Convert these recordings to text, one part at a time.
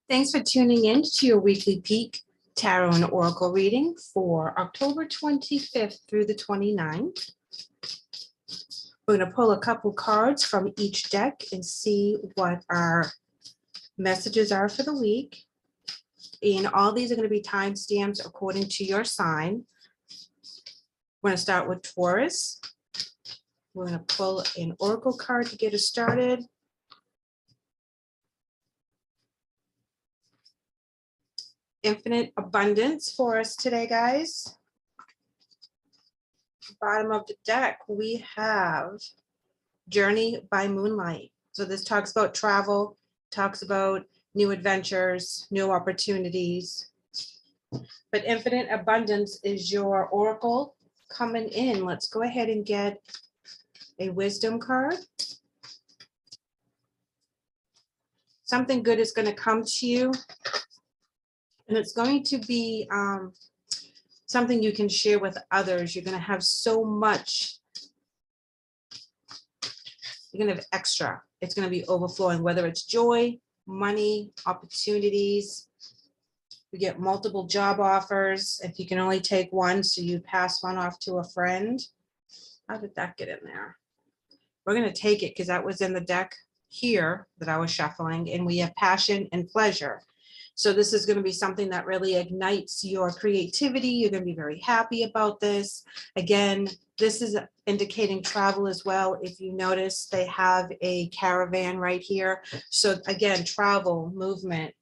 Thanks for tuning in to your weekly peek tarot and oracle reading for October 25th through the 29th. We're going to pull a couple cards from each deck and see what our messages are for the week. And all these are going to be timestamps according to your sign. We're going to start with Taurus. We're going to pull an oracle card to get us started. Infinite abundance for us today, guys. Bottom of the deck, we have Journey by Moonlight. So this talks about travel, talks about new adventures, new opportunities. But infinite abundance is your oracle coming in. Let's go ahead and get a wisdom card. Something good is going to come to you. And it's going to be something you can share with others. You're going to have so much. You're going to have extra. It's going to be overflowing, whether it's joy, money, opportunities. You get multiple job offers. If you can only take one, so you pass one off to a friend. How did that get in there? We're going to take it because that was in the deck here that I was shuffling, and we have passion and pleasure. So this is going to be something that really ignites your creativity. You're going to be very happy about this. Again, this is indicating travel as well. If you notice, they have a caravan right here. So again, travel, movement.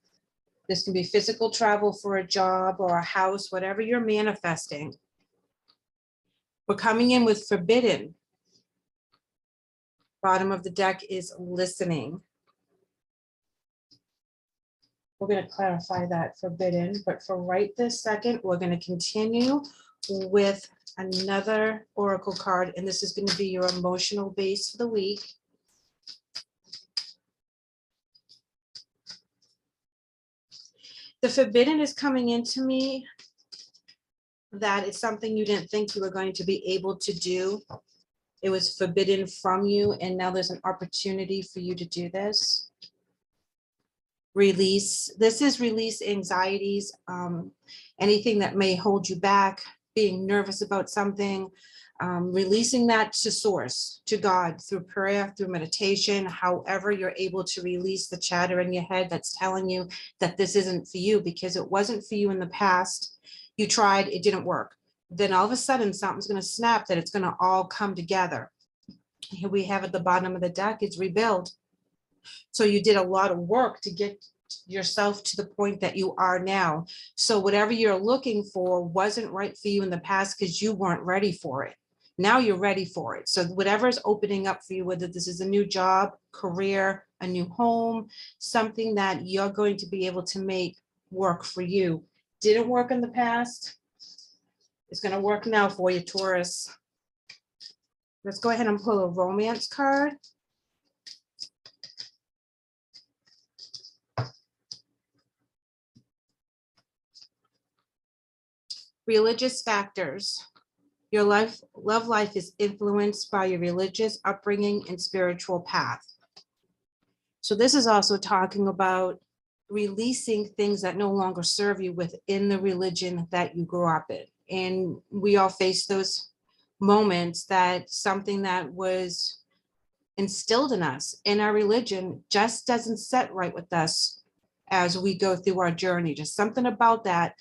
This can be physical travel for a job or a house, whatever you're manifesting. We're coming in with forbidden. Bottom of the deck is listening. We're going to clarify that forbidden, but for right this second, we're going to continue with another oracle card, and this is going to be your emotional base for the week. The forbidden is coming into me. That is something you didn't think you were going to be able to do. It was forbidden from you, and now there's an opportunity for you to do this. Release. This is release anxieties, anything that may hold you back, being nervous about something, releasing that to source, to God, through prayer, through meditation, however you're able to release the chatter in your head that's telling you that this isn't for you, because it wasn't for you in the past. You tried, it didn't work. Then all of a sudden something's going to snap, that it's going to all come together. Here we have at the bottom of the deck is rebuild. So you did a lot of work to get yourself to the point that you are now. So whatever you're looking for wasn't right for you in the past because you weren't ready for it. Now you're ready for it. So whatever is opening up for you, whether this is a new job, career, a new home, something that you're going to be able to make work for you. Didn't work in the past. It's going to work now for you, Taurus. Let's go ahead and pull a romance card. Religious factors. Your love life is influenced by your religious upbringing and spiritual path. So this is also talking about releasing things that no longer serve you within the religion that you grew up in. And we all face those moments that something that was instilled in us in our religion just doesn't set right with us as we go through our journey. Just something about that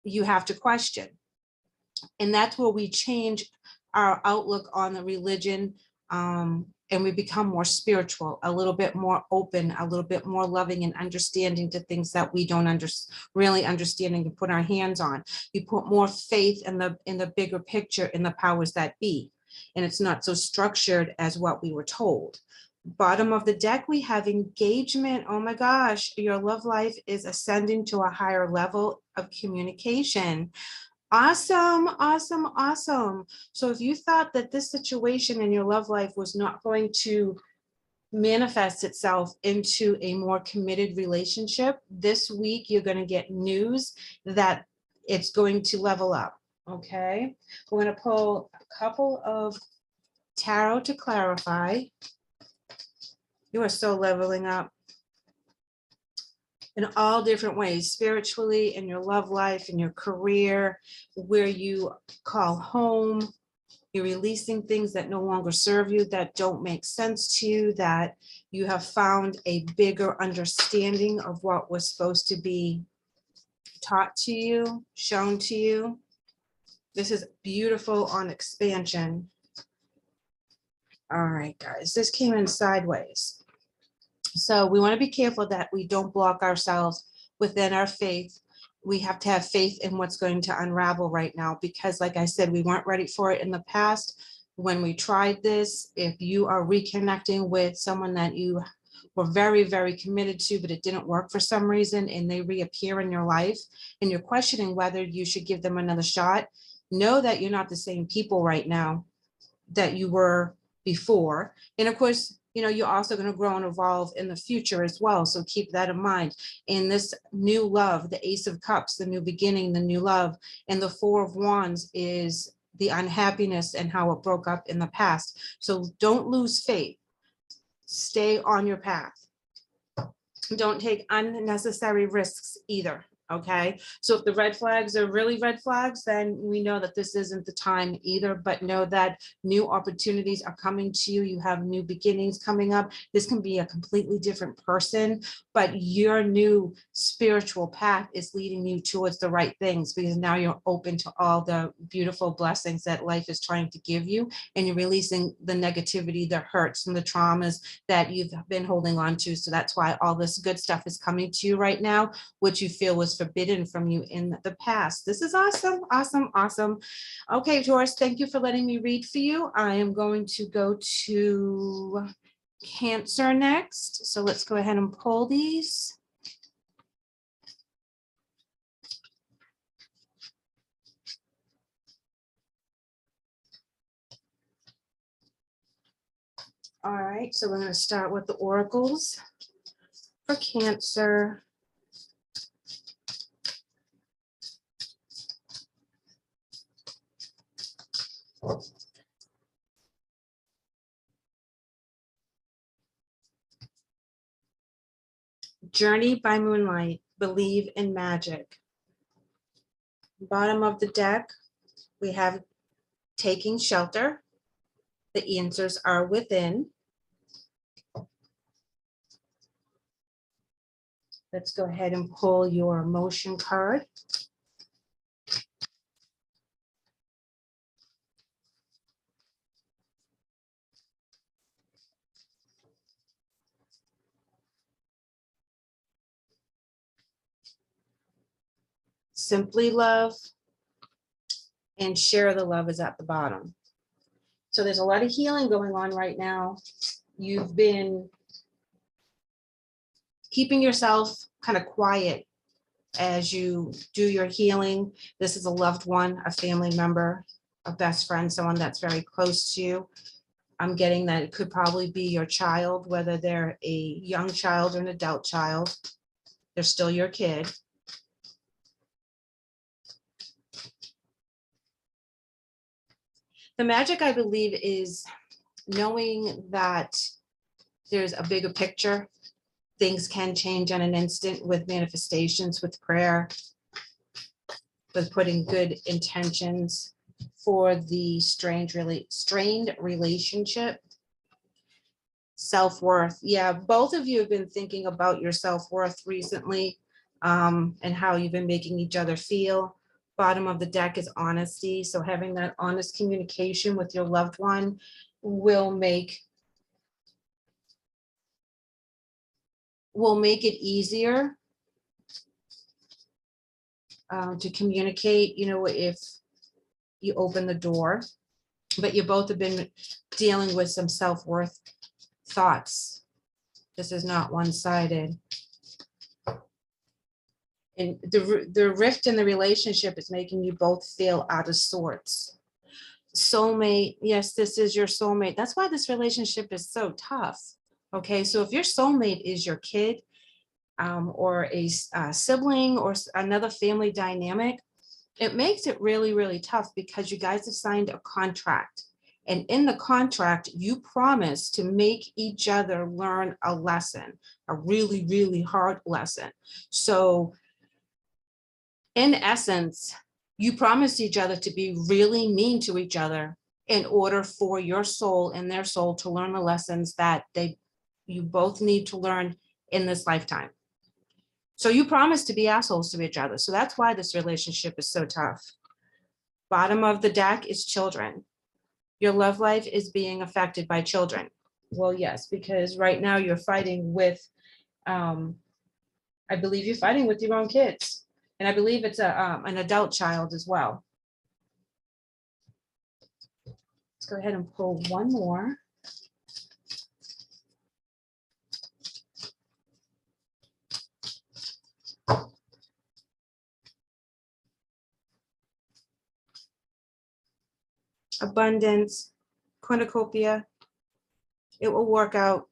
you have to question. And that's where we change our outlook on the religion, and we become more spiritual, a little bit more open, a little bit more loving and understanding to things that we don't really understanding to put our hands on. You put more faith in the bigger picture, in the powers that be, and it's not so structured as what we were told. Bottom of the deck, we have engagement. Oh my gosh, your love life is ascending to a higher level of communication. Awesome, awesome, awesome. So if you thought that this situation in your love life was not going to manifest itself into a more committed relationship, this week you're going to get news that it's going to level up. Okay, we're going to pull a couple of tarot to clarify. You are so leveling up. in all different ways, spiritually, in your love life, in your career, where you call home. You're releasing things that no longer serve you, that don't make sense to you, that you have found a bigger understanding of what was supposed to be taught to you, shown to you. This is beautiful on expansion. All right, guys, this came in sideways. So we want to be careful that we don't block ourselves within our faith. We have to have faith in what's going to unravel right now, because like I said, we weren't ready for it in the past when we tried this. If you are reconnecting with someone that you were very, very committed to, but it didn't work for some reason, and they reappear in your life and you're questioning whether you should give them another shot, know that you're not the same people right now that you were before. And of course, you know, you're also going to grow and evolve in the future as well. So keep that in mind. In this new love, the Ace of Cups, the new beginning, the new love, and the Four of Wands is the unhappiness and how it broke up in the past. So don't lose faith. Stay on your path. Don't take unnecessary risks either. Okay, so if the red flags are really red flags, then we know that this isn't the time either, but know that new opportunities are coming to you. You have new beginnings coming up. This can be a completely different person, but your new spiritual path is leading you towards the right things, because now you're open to all the beautiful blessings that life is trying to give you, and you're releasing the negativity, the hurts and the traumas that you've been holding on to. So that's why all this good stuff is coming to you right now, which you feel was forbidden from you in the past. This is awesome, awesome, awesome. Okay, Taurus, thank you for letting me read for you. I am going to go to Cancer next. So let's go ahead and pull these. All right, so we're going to start with the oracles for Cancer. Journey by moonlight, believe in magic. Bottom of the deck, we have taking shelter. The answers are within. Let's go ahead and pull your emotion card. Simply love, and share the love is at the bottom. So there's a lot of healing going on right now. You've been keeping yourself kind of quiet as you do your healing. This is a loved one, a family member, a best friend, someone that's very close to you. I'm getting that it could probably be your child, whether they're a young child or an adult child. They're still your kid. The magic, I believe, is knowing that there's a bigger picture. Things can change in an instant with manifestations, with prayer, with putting good intentions for the strained relationship. Self-worth. Yeah, both of you have been thinking about your self-worth recently, and how you've been making each other feel. Bottom of the deck is honesty. So having that honest communication with your loved one will make it easier to communicate, you know, if you open the door. But you both have been dealing with some self-worth thoughts. This is not one-sided. And the rift in the relationship is making you both feel out of sorts. Soulmate, yes, this is your soulmate. That's why this relationship is so tough. Okay, so if your soulmate is your kid, or a sibling or another family dynamic, it makes it really, really tough, because you guys have signed a contract And in the contract, you promise to make each other learn a lesson, a really, really hard lesson. So in essence, you promised each other to be really mean to each other in order for your soul and their soul to learn the lessons that you both need to learn in this lifetime. So you promise to be assholes to each other. So that's why this relationship is so tough. Bottom of the deck is children. Your love life is being affected by children. Well, yes, because right now you're fighting with, I believe you're fighting with your own kids. And I believe it's an adult child as well. Let's go ahead and pull one more. Abundance, cornucopia. It will work out.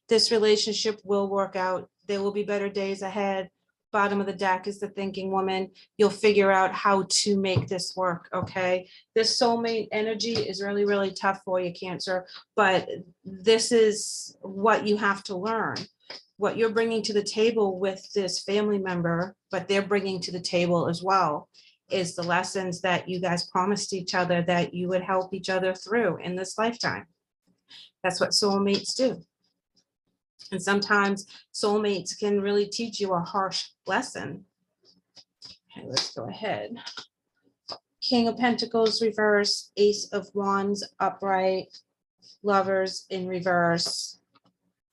This relationship will work out. There will be better days ahead. Bottom of the deck is the thinking woman. You'll figure out how to make this work, okay? This soulmate energy is really, really tough for you, Cancer, but this is what you have to learn. What you're bringing to the table with this family member, but they're bringing to the table as well, is the lessons that you guys promised each other that you would help each other through in this lifetime. That's what soulmates do. And sometimes soulmates can really teach you a harsh lesson. Okay, let's go ahead. King of Pentacles reverse, Ace of Wands upright, Lovers in reverse.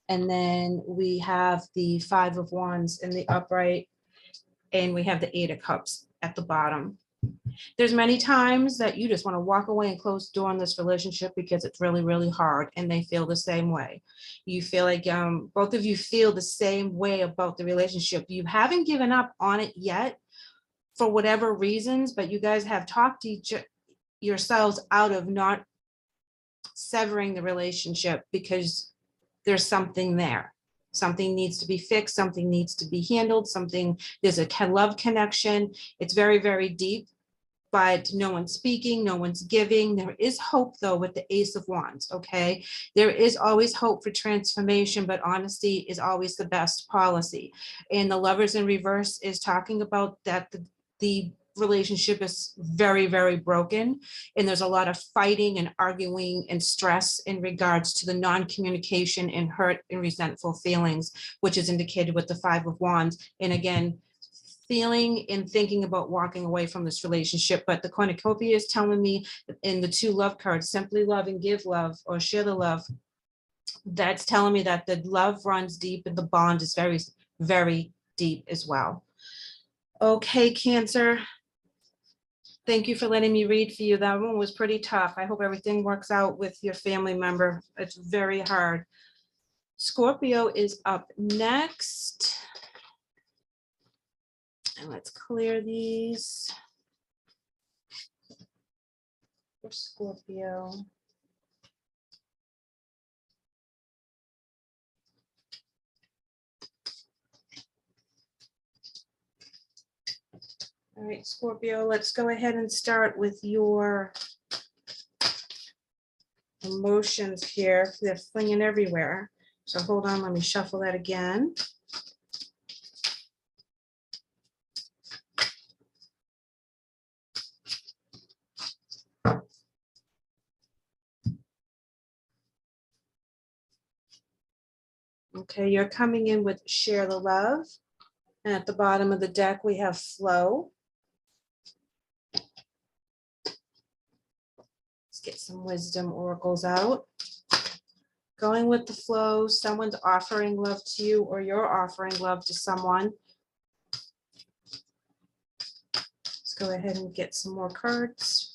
And then we have the Five of Wands in the upright, and we have the Eight of Cups at the bottom. There's many times that you just want to walk away and close the door on this relationship because it's really, really hard, and they feel the same way. You feel like both of you feel the same way about the relationship. You haven't given up on it yet for whatever reasons, but you guys have talked to yourselves out of not severing the relationship because there's something there. Something needs to be fixed, something needs to be handled, there's a love connection. It's very, very deep, but no one's speaking, no one's giving. There is hope though with the Ace of Wands, okay? There is always hope for transformation, but honesty is always the best policy. And the Lovers in reverse is talking about that the relationship is very, very broken. And there's a lot of fighting and arguing and stress in regards to the non-communication and hurt and resentful feelings, which is indicated with the Five of Wands. And again, feeling and thinking about walking away from this relationship. But the cornucopia is telling me in the two love cards, simply love and give love, or share the love. That's telling me that the love runs deep and the bond is very, very deep as well. Okay, Cancer. Thank you for letting me read for you. That one was pretty tough. I hope everything works out with your family member. It's very hard. Scorpio is up next. And let's clear these for Scorpio. All right, Scorpio, let's go ahead and start with your emotions here. They're flinging everywhere. So hold on, let me shuffle that again. Okay, you're coming in with share the love. And at the bottom of the deck, we have flow. Let's get some wisdom oracles out. Going with the flow, someone's offering love to you or you're offering love to someone. Let's go ahead and get some more cards.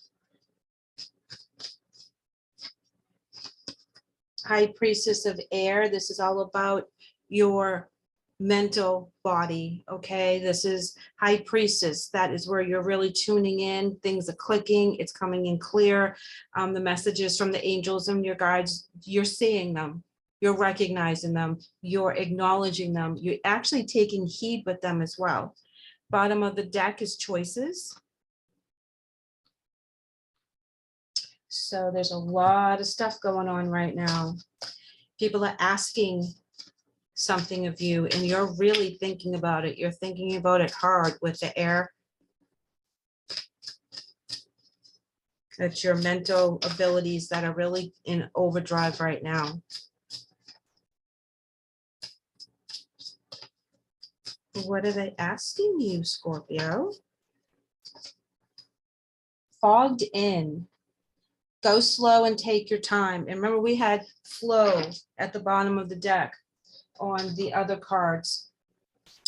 High Priestess of Air. This is all about your mental body, okay? This is High Priestess. That is where you're really tuning in. Things are clicking. It's coming in clear. The messages from the angels and your guides, you're seeing them. You're recognizing them. You're acknowledging them. You're actually taking heed with them as well. Bottom of the deck is choices. So there's a lot of stuff going on right now. People are asking something of you and you're really thinking about it. You're thinking about it hard with the air. It's your mental abilities that are really in overdrive right now. What are they asking you, Scorpio? Fogged in. Go slow and take your time. And remember, we had flow at the bottom of the deck on the other cards.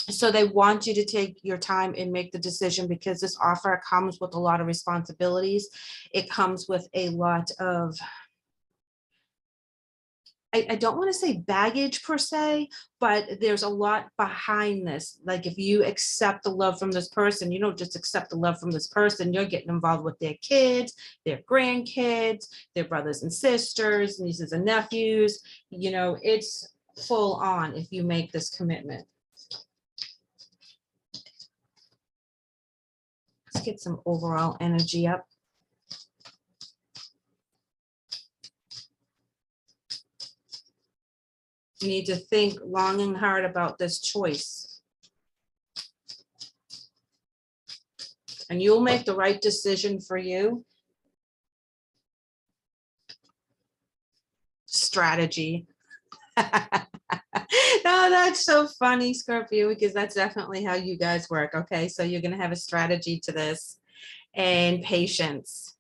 So they want you to take your time and make the decision, because this offer comes with a lot of responsibilities. It comes with a lot of, I don't want to say baggage per se, but there's a lot behind this. Like if you accept the love from this person, you don't just accept the love from this person, you're getting involved with their kids, their grandkids, their brothers and sisters, nieces and nephews. You know, it's full on if you make this commitment. Let's get some overall energy up. You need to think long and hard about this choice. And you'll make the right decision for you. Strategy. No, that's so funny, Scorpio, because that's definitely how you guys work. Okay, so you're going to have a strategy to this and patience.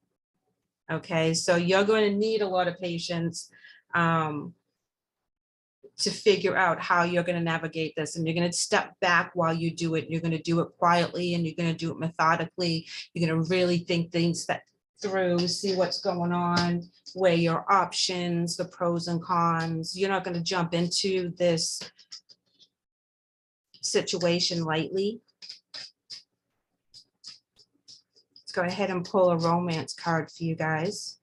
Okay, so you're going to need a lot of patience to figure out how you're going to navigate this, and you're going to step back while you do it. You're going to do it quietly and you're going to do it methodically. You're going to really think things through, see what's going on, weigh your options, the pros and cons. You're not going to jump into this situation lightly. Let's go ahead and pull a romance card for you guys.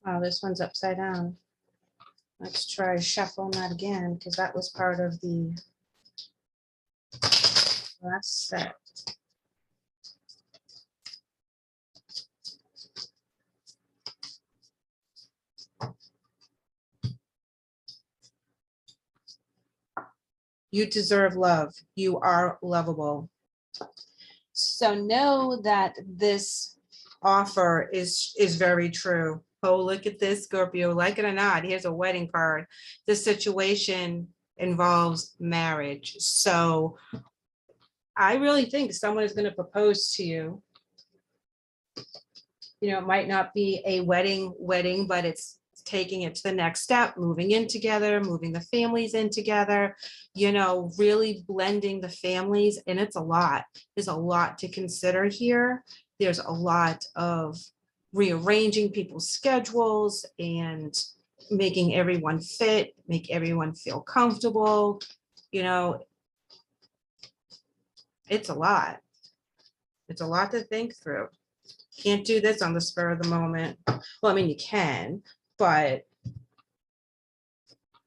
Oh, this one's upside down. Let's try shuffling that again, because that was part of the last set. You deserve love. You are lovable. So know that this offer is very true. Oh, look at this, Scorpio. Like it or not, here's a wedding card. This situation involves marriage. So I really think someone is going to propose to you. You know, it might not be a wedding, but it's taking it to the next step, moving in together, moving the families in together, you know, really blending the families. And it's a lot. There's a lot to consider here. There's a lot of rearranging people's schedules and making everyone fit, make everyone feel comfortable. You know, it's a lot. It's a lot to think through. Can't do this on the spur of the moment. Well, I mean, you can, but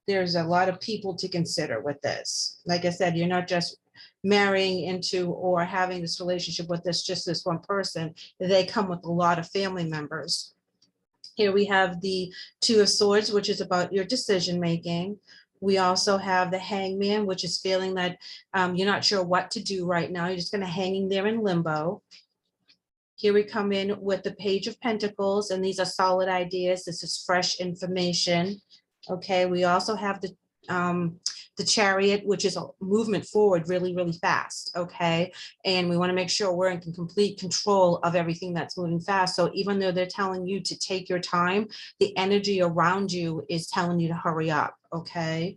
there's a lot of people to consider with this. Like I said, you're not just marrying into or having this relationship with just this one person. They come with a lot of family members. Here we have the Two of Swords, which is about your decision making. We also have the Hangman, which is feeling that you're not sure what to do right now. You're just kind of hanging there in limbo. Here we come in with the Page of Pentacles, and these are solid ideas. This is fresh information. Okay, we also have the Chariot, which is a movement forward really, really fast. Okay, and we want to make sure we're in complete control of everything that's moving fast. So even though they're telling you to take your time, the energy around you is telling you to hurry up. Okay.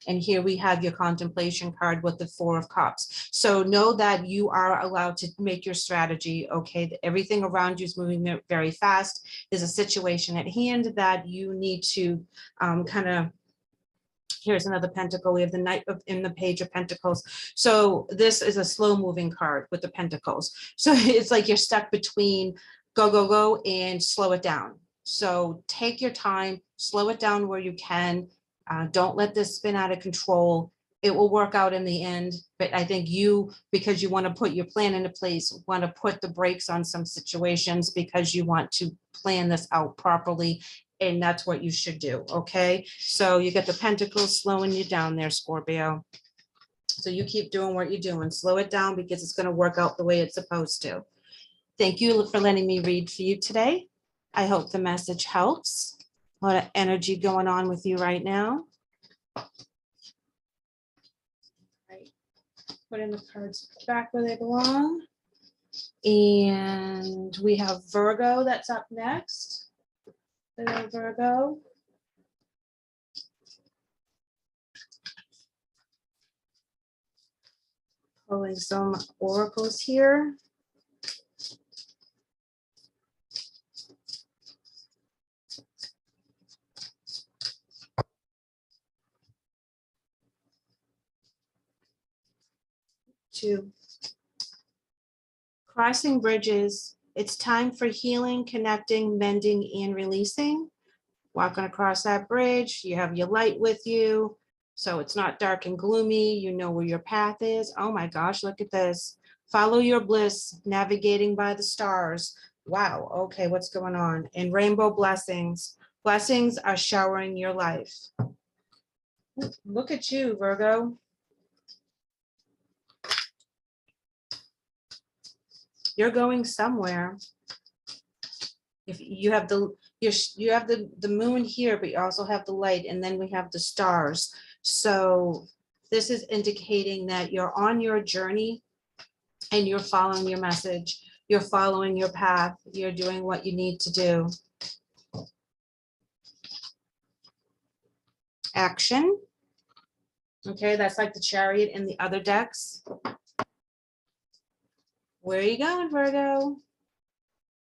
And here we have your contemplation card with the Four of Cups. So know that you are allowed to make your strategy, okay? Everything around you is moving very fast. There's a situation at hand that you need to kind of, here's another pentacle. We have the Knight in the Page of Pentacles. So this is a slow moving card with the Pentacles. So it's like you're stuck between go, go, go and slow it down. So take your time, slow it down where you can. Don't let this spin out of control it will work out in the end. But I think you, because you want to put your plan into place, want to put the brakes on some situations because you want to plan this out properly. And that's what you should do. Okay. So you get the pentacles slowing you down there, Scorpio. So you keep doing what you're doing. Slow it down because it's going to work out the way it's supposed to. Thank you for letting me read for you today. I hope the message helps. A lot of energy going on with you right now. Right. Put in the cards back where they belong. And we have Virgo that's up next. Hello, Virgo. Pulling some oracles here. Two. Crossing bridges. It's time for healing, connecting, mending, and releasing. Walking across that bridge, you have your light with you. So it's not dark and gloomy. You know where your path is. Oh my gosh, look at this. Follow your bliss, navigating by the stars. Wow, okay, what's going on? And rainbow blessings. Blessings are showering your life. Look at you, Virgo. You're going somewhere. If you have you have the moon here, but you also have the light, and then we have the stars. So this is indicating that you're on your journey and you're following your message. You're following your path. You're doing what you need to do. Action. Okay, that's like the Chariot in the other decks. Where are you going, Virgo?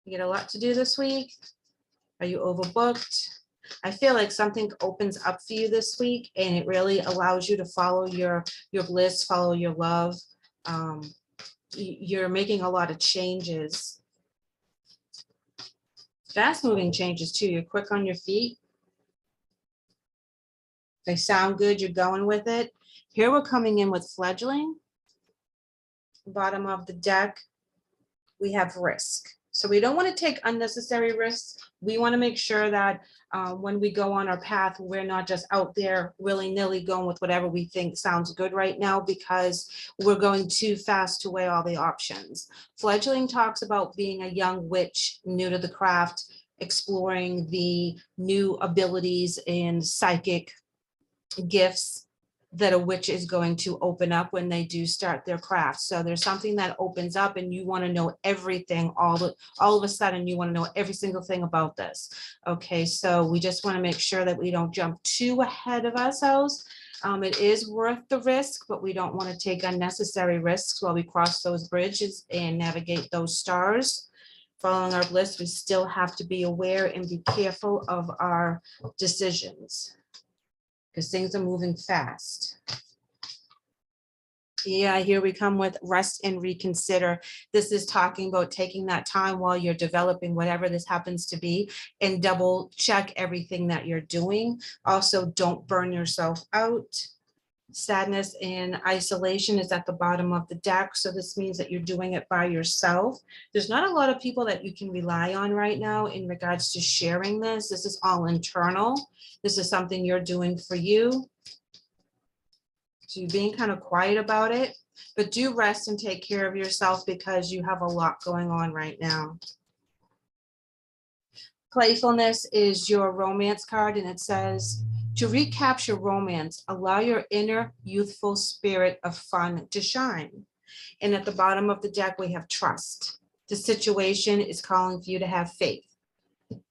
You get a lot to do this week. Are you overbooked? I feel like something opens up for you this week, and it really allows you to follow your bliss, follow your love. You're making a lot of changes. Fast moving changes too. You're quick on your feet. They sound good. You're going with it. Here we're coming in with fledgling. Bottom of the deck, we have risk. So we don't want to take unnecessary risks. We want to make sure that when we go on our path, we're not just out there willy-nilly going with whatever we think sounds good right now, because we're going too fast to weigh all the options. Fledgling talks about being a young witch, new to the craft, exploring the new abilities and psychic gifts that a witch is going to open up when they do start their craft. So there's something that opens up and you want to know everything, all of a sudden you want to know every single thing about this. Okay, so we just want to make sure that we don't jump too ahead of ourselves. It is worth the risk, but we don't want to take unnecessary risks while we cross those bridges and navigate those stars. Following our bliss, we still have to be aware and be careful of our decisions, because things are moving fast. Yeah, here we come with rest and reconsider. This is talking about taking that time while you're developing whatever this happens to be and double check everything that you're doing. Also, don't burn yourself out. Sadness and isolation is at the bottom of the deck. So this means that you're doing it by yourself. There's not a lot of people that you can rely on right now in regards to sharing this. This is all internal. This is something you're doing for you. So you're being kind of quiet about it, but do rest and take care of yourself because you have a lot going on right now. Playfulness is your romance card, and it says, to recapture romance, allow your inner youthful spirit of fun to shine. And at the bottom of the deck, we have trust. The situation is calling for you to have faith.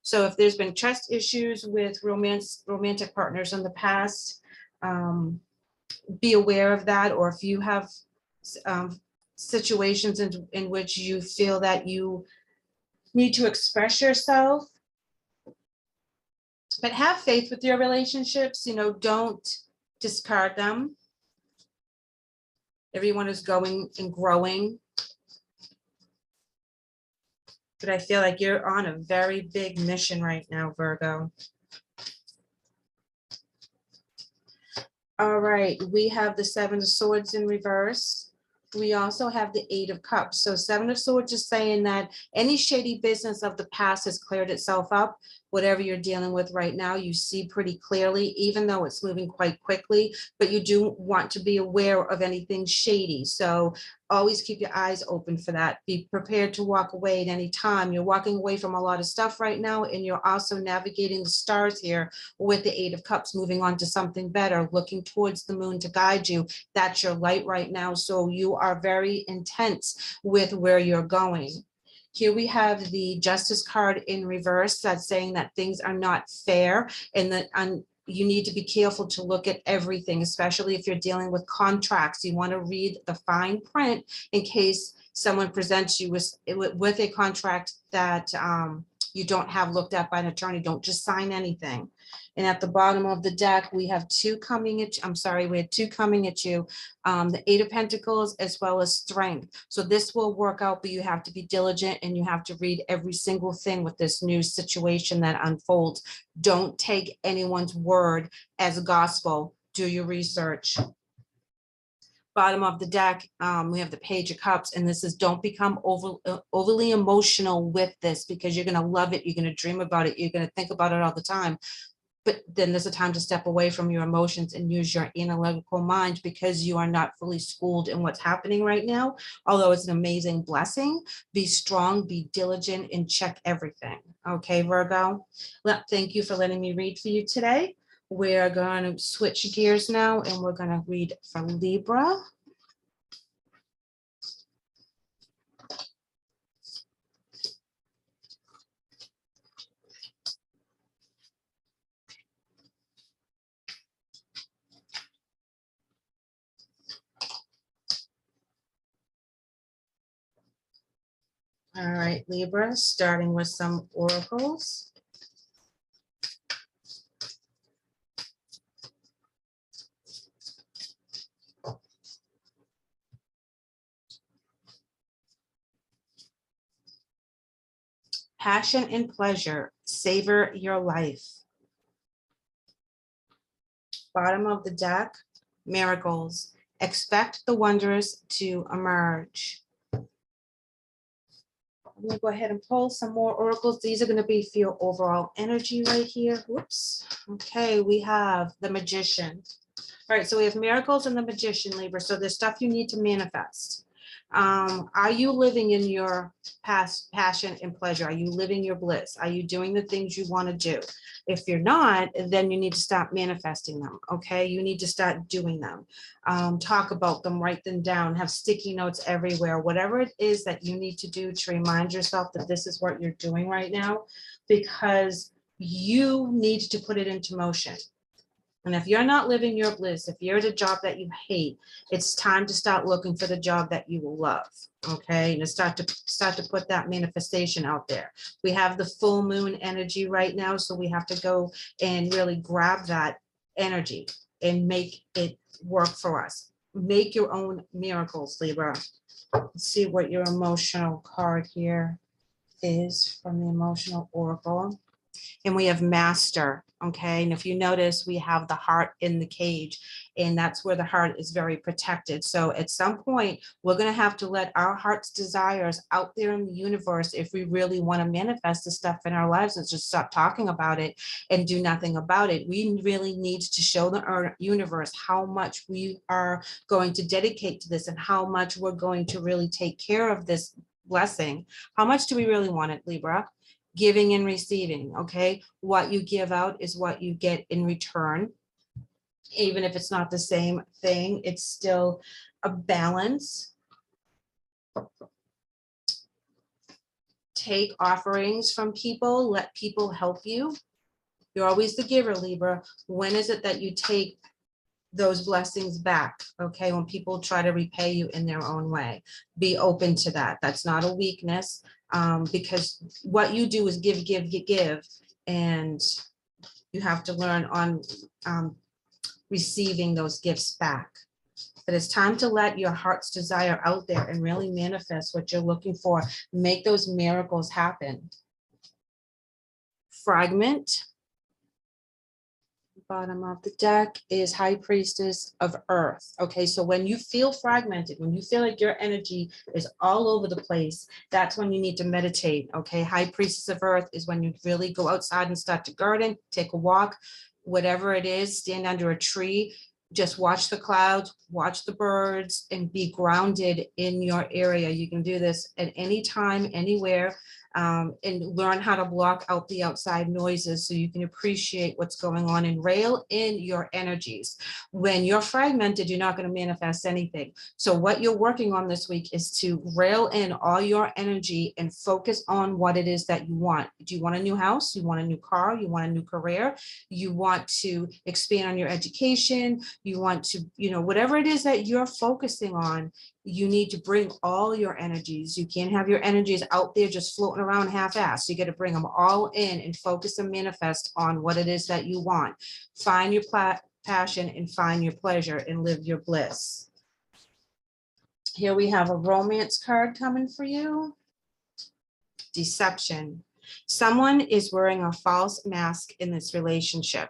So if there's been trust issues with romantic partners in the past, be aware of that. Or if you have situations in which you feel that you need to express yourself, but have faith with your relationships, don't discard them. Everyone is going and growing. But I feel like you're on a very big mission right now, Virgo. All right, we have the Seven of Swords in reverse. We also have the Eight of Cups. So Seven of Swords is saying that any shady business of the past has cleared itself up. Whatever you're dealing with right now, you see pretty clearly, even though it's moving quite quickly, but you do want to be aware of anything shady. So always keep your eyes open for that. Be prepared to walk away at any time. You're walking away from a lot of stuff right now, and you're also navigating the stars here with the Eight of Cups, moving on to something better, looking towards the moon to guide you. That's your light right now. So you are very intense with where you're going. Here we have the Justice card in reverse. That's saying that things are not fair and that you need to be careful to look at everything, especially if you're dealing with contracts. You want to read the fine print in case someone presents you with a contract that you don't have looked at by an attorney. Don't just sign anything. And at the bottom of the deck, we have two coming at you. I'm sorry, we had two coming at you, the Eight of Pentacles as well as Strength. So this will work out, but you have to be diligent and you have to read every single thing with this new situation that unfolds. Don't take anyone's word as gospel. Do your research. Bottom of the deck, we have the Page of Cups, and this is don't become overly emotional with this, because you're going to love it. You're going to dream about it. You're going to think about it all the time. But then there's a time to step away from your emotions and use your analytical mind, because you are not fully schooled in what's happening right now. Although it's an amazing blessing, be strong, be diligent, and check everything. Okay, Virgo? Well, thank you for letting me read for you today. We're going to switch gears now, and we're going to read for Libra. All right, Libra, starting with some oracles. Passion and pleasure, savor your life. Bottom of the deck, miracles, expect the wondrous to emerge. I'm going to go ahead and pull some more oracles. These are going to be for your overall energy right here. Whoops. Okay, we have the Magician. All right, so we have miracles and the Magician, Libra. So there's stuff you need to manifest. Are you living in your past passion and pleasure? Are you living your bliss? Are you doing the things you want to do? If you're not, then you need to stop manifesting them. Okay, you need to start doing them. Talk about them, write them down, have sticky notes everywhere. Whatever it is that you need to do to remind yourself that this is what you're doing right now, because you need to put it into motion. And if you're not living your bliss, if you're at a job that you hate, it's time to start looking for the job that you will love. Okay, and start to put that manifestation out there. We have the full moon energy right now, so we have to go and really grab that energy and make it work for us. Make your own miracles, Libra. Let's see what your emotional card here is from the emotional oracle. And we have Master. Okay, and if you notice, we have the heart in the cage, and that's where the heart is very protected. So at some point, we're going to have to let our heart's desires out there in the universe if we really want to manifest the stuff in our lives, and just stop talking about it and do nothing about it. We really need to show the universe how much we are going to dedicate to this and how much we're going to really take care of this blessing. How much do we really want it, Libra? Giving and receiving. Okay, what you give out is what you get in return. Even if it's not the same thing, it's still a balance. Take offerings from people, let people help you. You're always the giver, Libra. When is it that you take those blessings back? Okay, when people try to repay you in their own way, be open to that. That's not a weakness, because what you do is give, and you have to learn on receiving those gifts back. But it's time to let your heart's desire out there and really manifest what you're looking for. Make those miracles happen. Fragment. Bottom of the deck is High Priestess of Earth. Okay, so when you feel fragmented, when you feel like your energy is all over the place, that's when you need to meditate. Okay, High Priestess of Earth is when you really go outside and start to garden, take a walk, whatever it is, stand under a tree, just watch the clouds, watch the birds, and be grounded in your area. You can do this at any time, anywhere. And learn how to block out the outside noises so you can appreciate what's going on and rail in your energies. When you're fragmented, you're not going to manifest anything. So what you're working on this week is to rail in all your energy and focus on what it is that you want. Do you want a new house? You want a new car? You want a new career? You want to expand on your education? You want to, whatever it is that you're focusing on, you need to bring all your energies. You can't have your energies out there just floating around half-assed. You got to bring them all in and focus and manifest on what it is that you want. Find your passion and find your pleasure and live your bliss. Here we have a romance card coming for you. Deception. Someone is wearing a false mask in this relationship.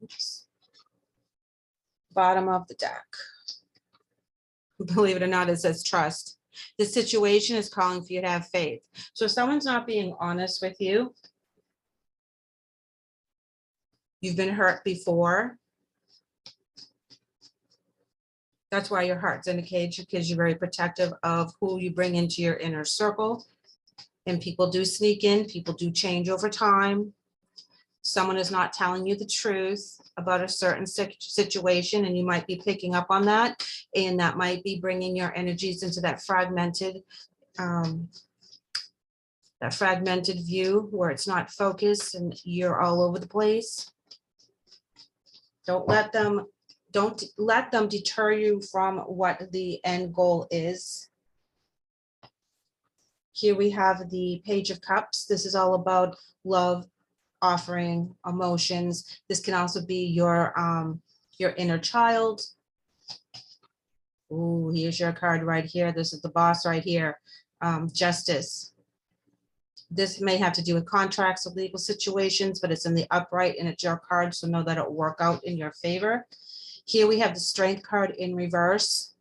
Oops. Bottom of the deck. Believe it or not, it says trust. The situation is calling for you to have faith. So if someone's not being honest with you, you've been hurt before. That's why your heart's in a cage, because you're very protective of who you bring into your inner circle. And people do sneak in, people do change over time. Someone is not telling you the truth about a certain situation, and you might be picking up on that, and that might be bringing your energies into that fragmented view where it's not focused and you're all over the place. Don't let them deter you from what the end goal is. Here we have the Page of Cups. This is all about love, offering, emotions. This can also be your inner child. Ooh, here's your card right here. This is the boss right here. Justice. This may have to do with contracts or legal situations, but it's in the upright and it's your card, so know that it'll work out in your favor. Here we have the Strength card in reverse.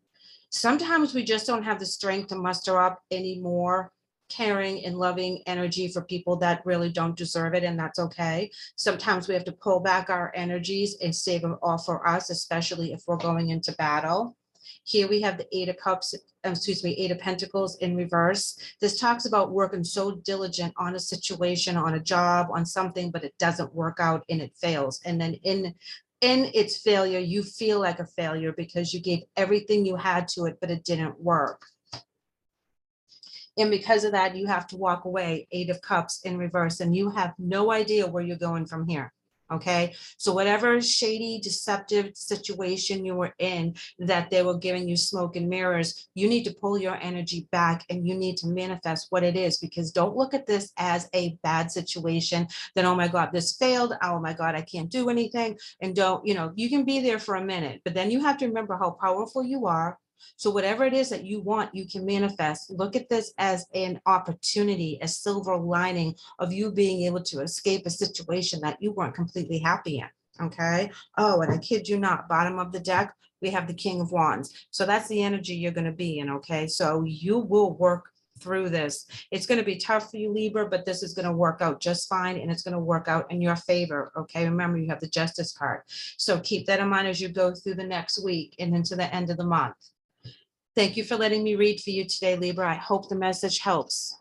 Sometimes we just don't have the strength to muster up any more caring and loving energy for people that really don't deserve it, and that's okay. Sometimes we have to pull back our energies and save them all for us, especially if we're going into battle. Here we have the Eight of Pentacles in reverse. This talks about working so diligent on a situation, on a job, on something, but it doesn't work out and it fails. And then in its failure, you feel like a failure because you gave everything you had to it, but it didn't work. And because of that, you have to walk away. Eight of Cups in reverse, and you have no idea where you're going from here. Okay, so whatever shady, deceptive situation you were in that they were giving you smoke and mirrors, you need to pull your energy back and you need to manifest what it is, because don't look at this as a bad situation. Then, oh my God, this failed. Oh my God, I can't do anything. And don't, you can be there for a minute, but then you have to remember how powerful you are. So whatever it is that you want, you can manifest. Look at this as an opportunity, a silver lining of you being able to escape a situation that you weren't completely happy in. Okay. Oh, and I kid you not, bottom of the deck, we have the King of Wands. So that's the energy you're going to be in. Okay. So you will work through this. It's going to be tough for you, Libra, but this is going to work out just fine, and it's going to work out in your favor. Okay. Remember, you have the Justice card. So keep that in mind as you go through the next week and into the end of the month. Thank you for letting me read for you today, Libra. I hope the message helps.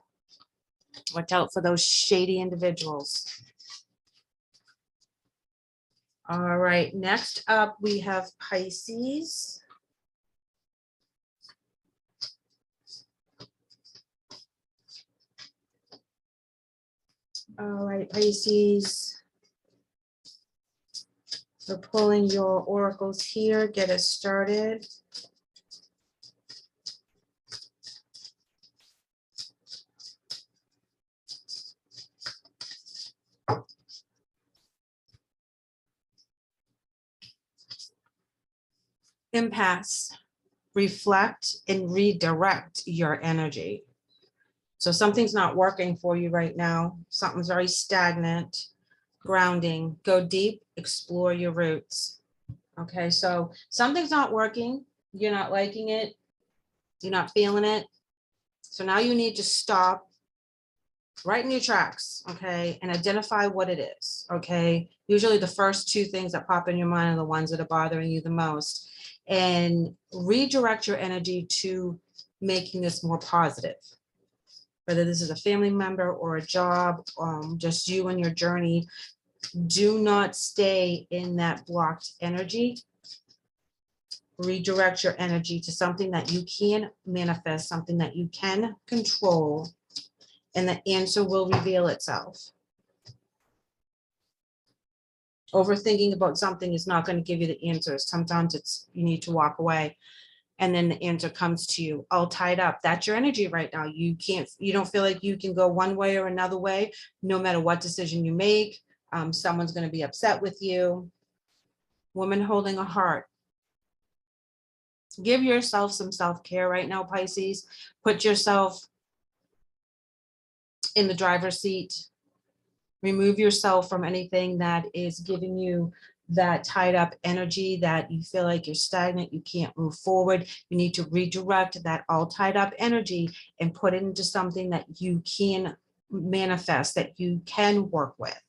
Watch out for those shady individuals. All right, next up we have Pisces. All right, Pisces. So pulling your oracles here, get us started. Impasse, reflect and redirect your energy. So something's not working for you right now. Something's very stagnant. grounding, go deep, explore your roots. Okay, so something's not working, you're not liking it, you're not feeling it. So now you need to stop right in your tracks, okay, and identify what it is, okay? Usually the first two things that pop in your mind are the ones that are bothering you the most, and redirect your energy to making this more positive. Whether this is a family member or a job, just you and your journey, do not stay in that blocked energy. Redirect your energy to something that you can manifest, something that you can control, and the answer will reveal itself. Overthinking about something is not going to give you the answers. Sometimes you need to walk away and then the answer comes to you all tied up. That's your energy right now. You don't feel like you can go one way or another way, no matter what decision you make. Someone's going to be upset with you. Woman holding a heart. Give yourself some self-care right now, Pisces. Put yourself in the driver's seat. Remove yourself from anything that is giving you that tied up energy, that you feel like you're stagnant, you can't move forward. You need to redirect that all tied up energy and put it into something that you can manifest, that you can work with.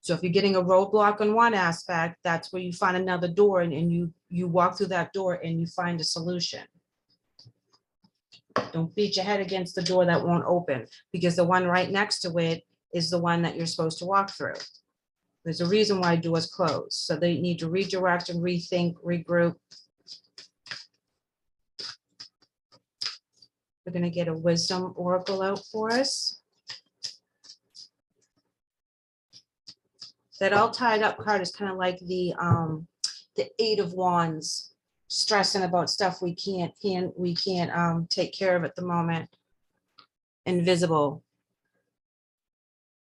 So if you're getting a roadblock on one aspect, that's where you find another door, and you walk through that door and you find a solution. Don't beat your head against the door that won't open, because the one right next to it is the one that you're supposed to walk through. There's a reason why doors close. So they need to redirect and rethink, regroup. We're going to get a wisdom oracle out for us. That all tied up card is kind of like the Eight of Wands, stressing about stuff we can't take care of at the moment. Invisible.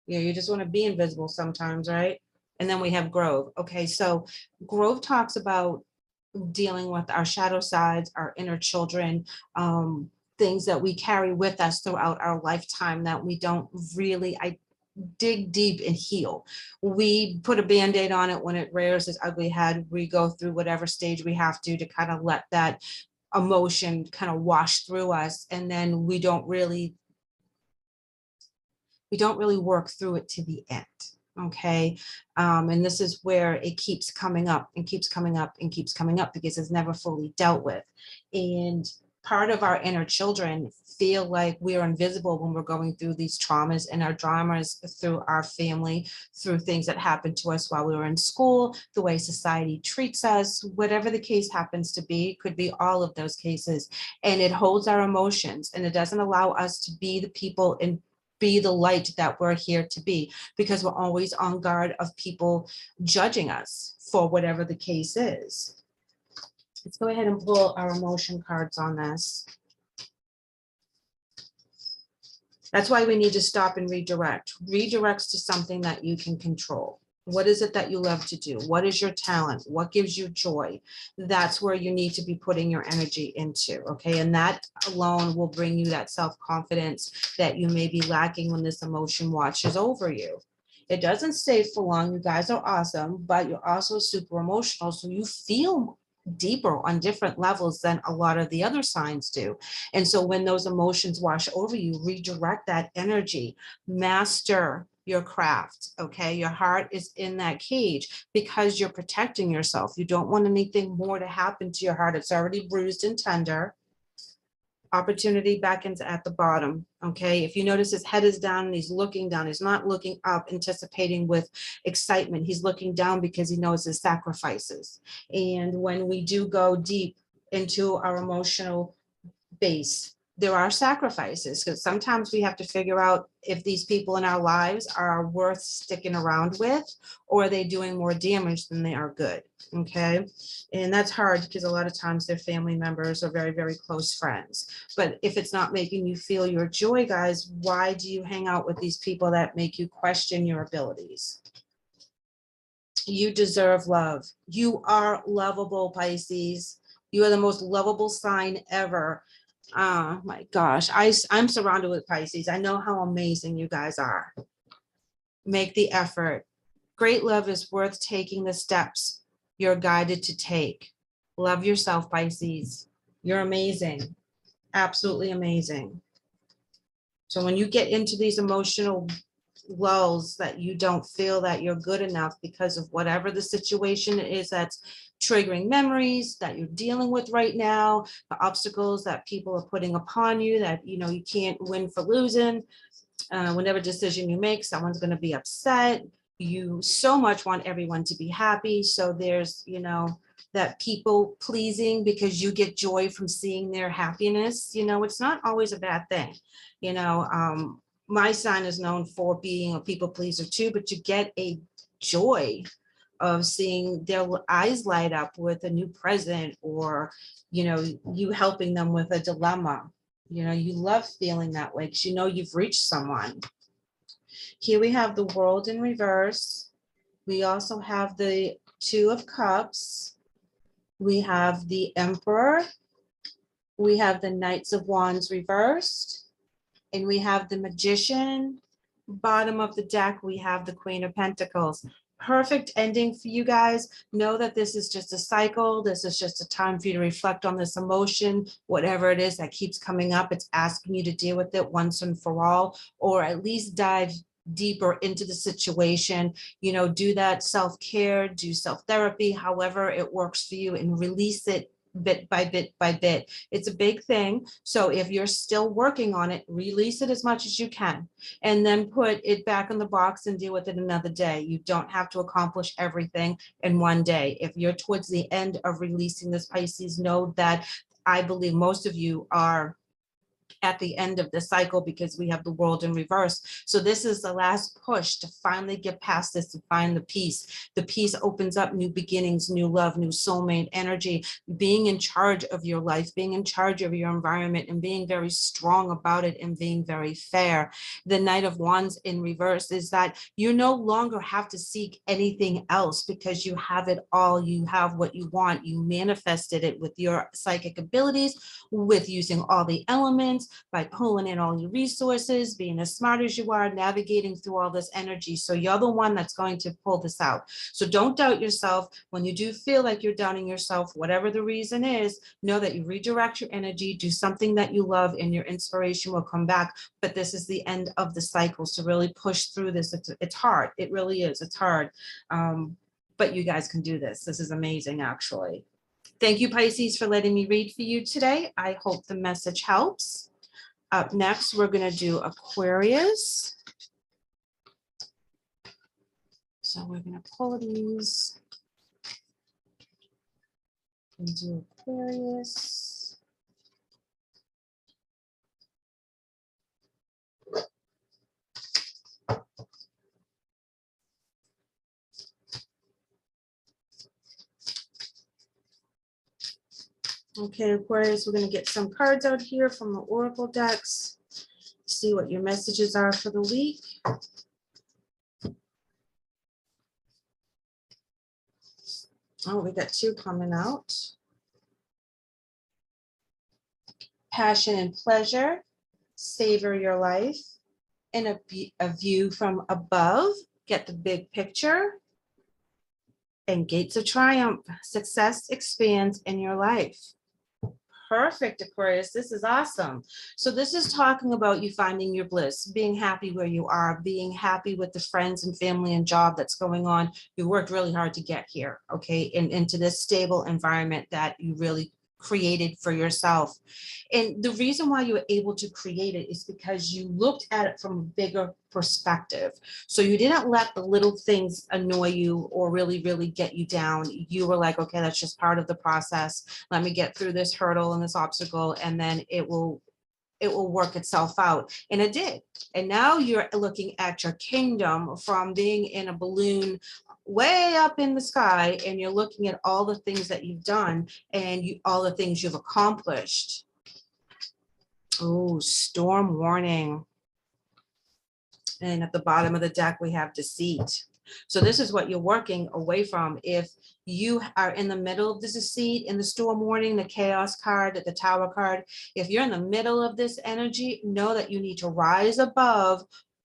Yeah, you just want to be invisible sometimes, right? And then we have Grove. Okay, so Grove talks about dealing with our shadow sides, our inner children, things that we carry with us throughout our lifetime that we don't really dig deep and heal. We put a band-aid on it when it rears its ugly head. We go through whatever stage we have to kind of let that emotion kind of wash through us, and then we don't really work through it to the end. Okay. And this is where it keeps coming up and keeps coming up and keeps coming up, because it's never fully dealt with. And part of our inner children feel like we're invisible when we're going through these traumas, and our dramas through our family, through things that happened to us while we were in school, the way society treats us, whatever the case happens to be, could be all of those cases. And it holds our emotions, and it doesn't allow us to be the people and be the light that we're here to be, because we're always on guard of people judging us for whatever the case is. Let's go ahead and pull our emotion cards on this. That's why we need to stop and redirect. Redirects to something that you can control. What is it that you love to do? What is your talent? What gives you joy? That's where you need to be putting your energy into, okay? And that alone will bring you that self-confidence that you may be lacking when this emotion watches over you. It doesn't stay for long. You guys are awesome, but you're also super emotional, so you feel deeper on different levels than a lot of the other signs do. And so when those emotions wash over you, redirect that energy, master your craft. Okay, your heart is in that cage because you're protecting yourself. You don't want anything more to happen to your heart. It's already bruised and tender. Opportunity beckons at the bottom. Okay, if you notice his head is down and he's looking down, he's not looking up anticipating with excitement. He's looking down because he knows his sacrifices. And when we do go deep into our emotional base, there are sacrifices, because sometimes we have to figure out if these people in our lives are worth sticking around with, or are they doing more damage than they are good. Okay, and that's hard because a lot of times they're family members or very, very close friends. But if it's not making you feel your joy, guys, why do you hang out with these people that make you question your abilities? You deserve love. You are lovable, Pisces. You are the most lovable sign ever. Oh my gosh, I'm surrounded with Pisces. I know how amazing you guys are. Make the effort. Great love is worth taking the steps you're guided to take. Love yourself, Pisces. You're amazing. Absolutely amazing. So when you get into these emotional lulls that you don't feel that you're good enough because of whatever the situation is that's triggering memories that you're dealing with right now, the obstacles that people are putting upon you that you can't win for losing, whatever decision you make, someone's going to be upset. You so much want everyone to be happy. So there's, that people pleasing because you get joy from seeing their happiness. It's not always a bad thing. My sign is known for being a people pleaser too, but you get a joy of seeing their eyes light up with a new present, or, you helping them with a dilemma. You love feeling that way because you've reached someone. Here we have the World in reverse. We also have the Two of Cups. We have the Emperor. We have the Knights of Wands reversed. And we have the Magician. Bottom of the deck, we have the Queen of Pentacles. Perfect ending for you guys. Know that this is just a cycle. This is just a time for you to reflect on this emotion, whatever it is that keeps coming up. It's asking you to deal with it once and for all, or at least dive deeper into the situation. Do that self-care, do self-therapy, however it works for you, and release it bit by bit by bit. It's a big thing. So if you're still working on it, release it as much as you can, and then put it back in the box and deal with it another day. You don't have to accomplish everything in one day. If you're towards the end of releasing this, Pisces, know that I believe most of you are at the end of the cycle, because we have the World in reverse. So this is the last push to finally get past this and find the peace. The peace opens up new beginnings, new love, new soulmate energy, being in charge of your life, being in charge of your environment, and being very strong about it, and being very fair. The Knight of Wands in reverse is that you no longer have to seek anything else, because you have it all. You have what you want. You manifested it with your psychic abilities, with using all the elements, by pulling in all your resources, being as smart as you are, navigating through all this energy. So you're the one that's going to pull this out. So don't doubt yourself. When you do feel like you're doubting yourself, whatever the reason is, know that you redirect your energy, do something that you love, and your inspiration will come back. But this is the end of the cycle. So really push through this. It's hard. It really is. It's hard. But you guys can do this. This is amazing, actually. Thank you, Pisces, for letting me read for you today. I hope the message helps. Up next, we're going to do Aquarius. So we're going to pull these and do Aquarius. Okay, Aquarius, we're going to get some cards out here from the Oracle decks. See what your messages are for the week. Oh, we got two coming out. Passion and pleasure, savor your life, and a view from above. Get the big picture. And gates of triumph, success expands in your life. Perfect, Aquarius. This is awesome. So this is talking about you finding your bliss, being happy where you are, being happy with the friends and family and job that's going on. You worked really hard to get here, okay, and into this stable environment that you really created for yourself. And the reason why you were able to create it is because you looked at it from a bigger perspective. So you didn't let the little things annoy you or really, really get you down. You were like, okay, that's just part of the process. Let me get through this hurdle and this obstacle, and then it will work itself out. And it did. And now you're looking at your kingdom from being in a balloon way up in the sky, and you're looking at all the things that you've done and all the things you've accomplished. Oh, storm warning. And at the bottom of the deck, we have deceit. So this is what you're working away from. If you are in the middle of this deceit, in the storm warning, the chaos card, the tower card, if you're in the middle of this energy, know that you need to rise above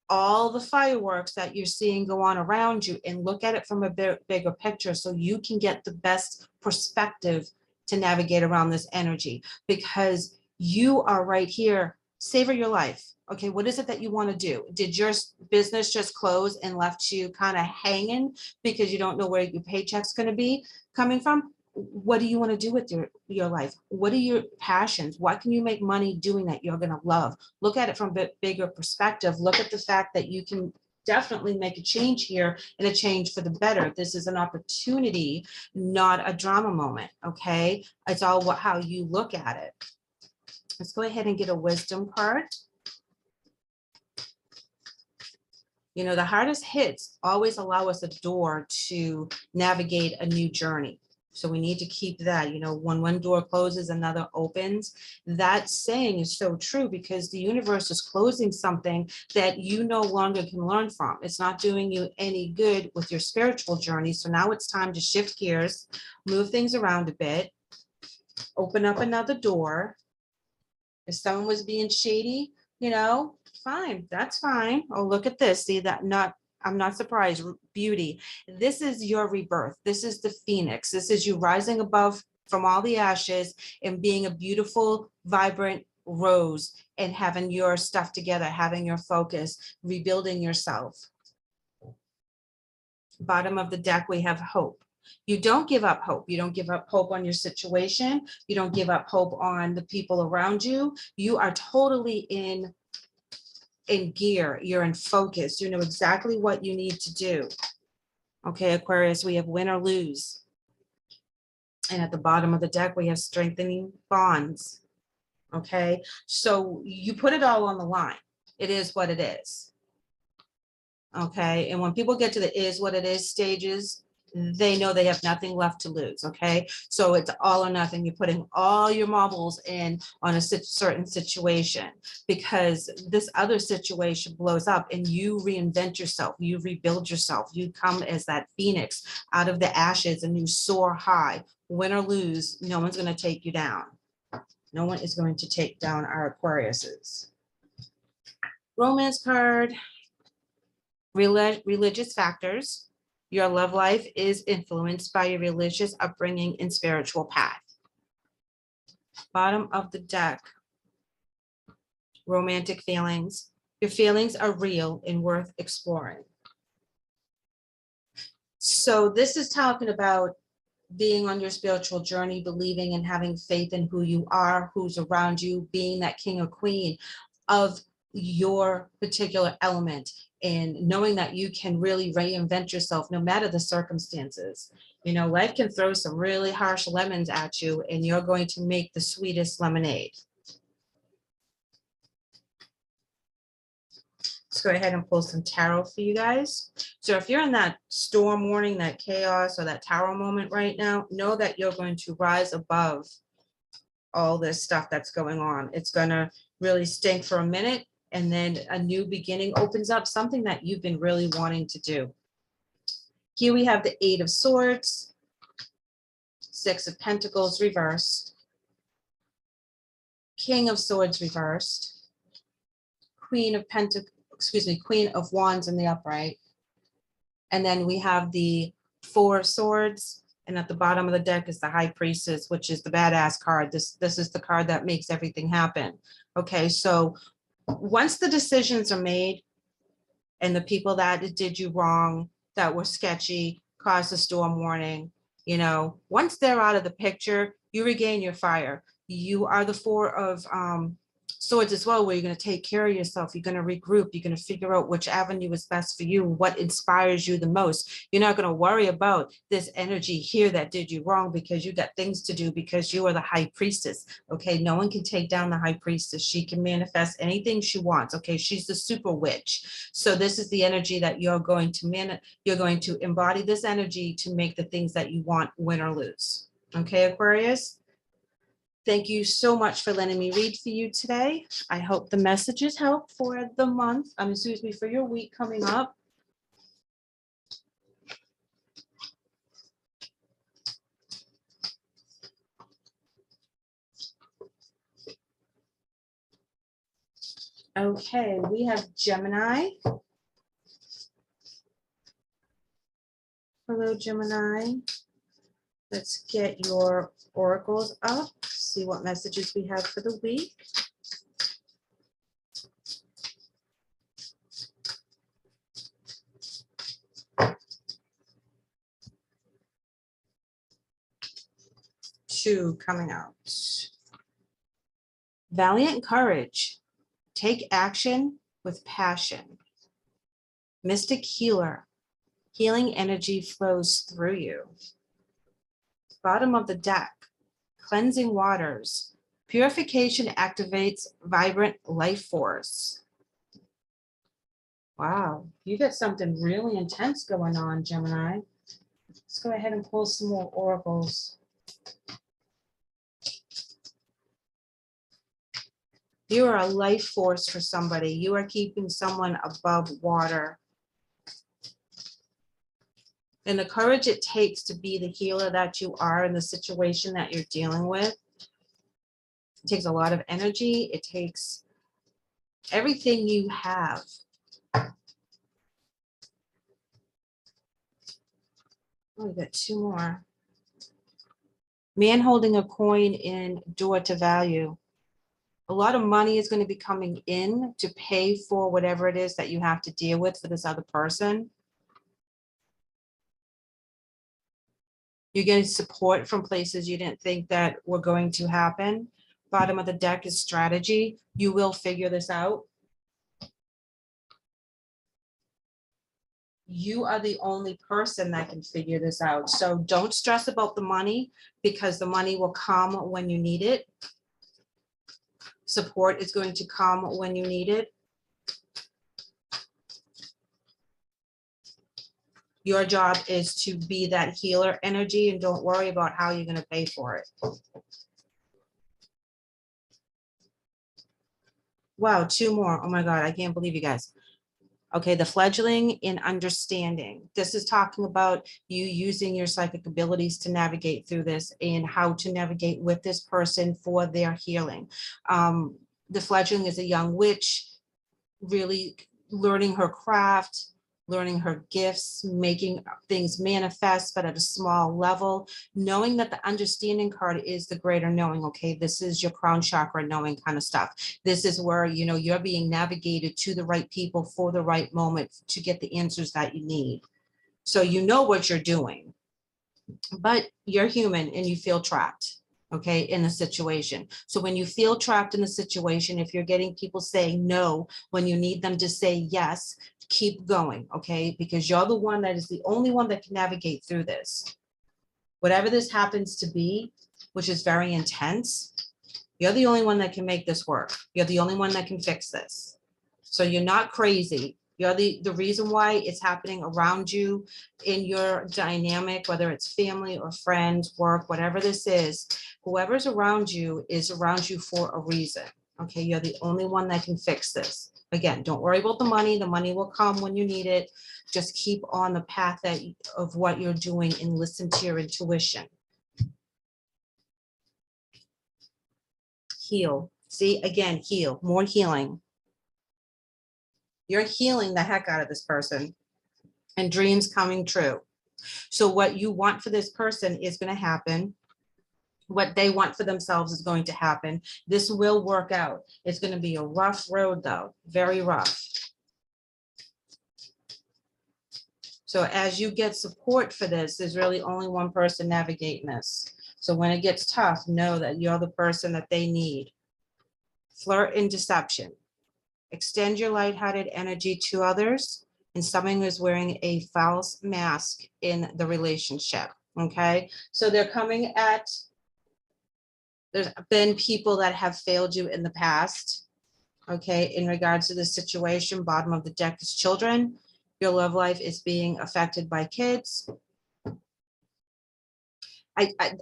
all the fireworks that you're seeing go on around you and look at it from a bigger picture so you can get the best perspective to navigate around this energy, because you are right here. Savor your life. Okay, what is it that you want to do? Did your business just close and left you kind of hanging because you don't know where your paycheck's going to be coming from? What do you want to do with your life? What are your passions? What can you make money doing that you're going to love? Look at it from a bigger perspective. Look at the fact that you can definitely make a change here, and a change for the better. This is an opportunity, not a drama moment. Okay, it's all how you look at it. Let's go ahead and get a wisdom card. You know, the hardest hits always allow us a door to navigate a new journey. So we need to keep that, you know, when one door closes, another opens. That saying is so true, because the universe is closing something that you no longer can learn from. It's not doing you any good with your spiritual journey. So now it's time to shift gears, move things around a bit, open up another door. If someone was being shady, you know, fine, that's fine. Oh, look at this. See that? I'm not surprised. Beauty. This is your rebirth. This is the phoenix. This is you rising above from all the ashes and being a beautiful, vibrant rose and having your stuff together, having your focus, rebuilding yourself. Bottom of the deck, we have hope. You don't give up hope. You don't give up hope on your situation. You don't give up hope on the people around you. You are totally in gear. You're in focus. You know exactly what you need to do. Okay, Aquarius, we have win or lose. And at the bottom of the deck, we have strengthening bonds. Okay, so you put it all on the line. It is what it is. Okay, and when people get to the is what it is stages, they know they have nothing left to lose. Okay, so it's all or nothing. You're putting all your marbles in on a certain situation, because this other situation blows up and you reinvent yourself, you rebuild yourself, you come as that phoenix out of the ashes and you soar high. Win or lose, no one's going to take you down. No one is going to take down our Aquariuses. Romance card. Religious factors. Your love life is influenced by your religious upbringing and spiritual path. Bottom of the deck, romantic feelings. Your feelings are real and worth exploring. So this is talking about being on your spiritual journey, believing and having faith in who you are, who's around you, being that king or queen of your particular element, and knowing that you can really reinvent yourself no matter the circumstances. You know, life can throw some really harsh lemons at you and you're going to make the sweetest lemonade. Let's go ahead and pull some tarot for you guys. So if you're in that storm warning, that chaos, or that tarot moment right now, know that you're going to rise above all this stuff that's going on. It's going to really stink for a minute, and then a new beginning opens up, something that you've been really wanting to do. Here we have the Eight of Swords, Six of Pentacles reversed, King of Swords reversed, Queen of Wands in the upright. And then we have the Four of Swords, and at the bottom of the deck is the High Priestess, which is the badass card. This is the card that makes everything happen. Okay, so once the decisions are made and the people that did you wrong, that were sketchy, caused a storm warning, you know, once they're out of the picture, you regain your fire. You are the Four of Swords as well, where you're going to take care of yourself. You're going to regroup. You're going to figure out which avenue is best for you, what inspires you the most. You're not going to worry about this energy here that did you wrong, because you got things to do, because you are the High Priestess. Okay, no one can take down the High Priestess. She can manifest anything she wants. Okay, she's the super witch. So this is the energy that you're going to embody, this energy to make the things that you want, win or lose. Okay, Aquarius? Thank you so much for letting me read for you today. I hope the messages help for the month, for your week coming up. Okay, we have Gemini. Hello, Gemini. Let's get your oracles up, see what messages we have for the week. Two coming out. Valiant courage. Take action with passion. Mystic healer. Healing energy flows through you. Bottom of the deck. Cleansing waters. Purification activates vibrant life force. Wow, you got something really intense going on, Gemini. Let's go ahead and pull some more oracles. You are a life force for somebody. You are keeping someone above water. And the courage it takes to be the healer that you are in the situation that you're dealing with. It takes a lot of energy. It takes everything you have. Oh, we got two more. Man holding a coin in door to value. A lot of money is going to be coming in to pay for whatever it is that you have to deal with for this other person. You're getting support from places you didn't think that were going to happen. Bottom of the deck is strategy. You will figure this out. You are the only person that can figure this out. So don't stress about the money, because the money will come when you need it. Support is going to come when you need it. Your job is to be that healer energy, and don't worry about how you're going to pay for it. Wow, two more. Oh my God, I can't believe you guys. Okay, the fledgling in understanding. This is talking about you using your psychic abilities to navigate through this and how to navigate with this person for their healing. The fledgling is a young witch, really learning her craft, learning her gifts, making things manifest, but at a small level, knowing that the understanding card is the greater knowing. Okay, this is your crown chakra knowing kind of stuff. This is where, you know, you're being navigated to the right people for the right moment to get the answers that you need. So you know what you're doing, but you're human and you feel trapped. Okay, in a situation. So when you feel trapped in a situation, if you're getting people saying no when you need them to say yes, keep going, okay? Because you're the one that is the only one that can navigate through this. Whatever this happens to be, which is very intense, you're the only one that can make this work. You're the only one that can fix this. So you're not crazy. You're the reason why it's happening around you in your dynamic, whether it's family or friends, work, whatever this is, whoever's around you is around you for a reason. Okay, you're the only one that can fix this. Again, don't worry about the money. The money will come when you need it. Just keep on the path of what you're doing and listen to your intuition. Heal. See, again, heal. More healing. You're healing the heck out of this person and dreams coming true. So what you want for this person is going to happen. What they want for themselves is going to happen. This will work out. It's going to be a rough road, though, very rough. So as you get support for this, there's really only one person navigating this. So when it gets tough, know that you're the person that they need. Flirt and deception. Extend your lighthearted energy to others, and someone is wearing a false mask in the relationship. Okay, so they're coming at, there's been people that have failed you in the past. Okay, in regards to the situation, bottom of the deck is children. Your love life is being affected by kids.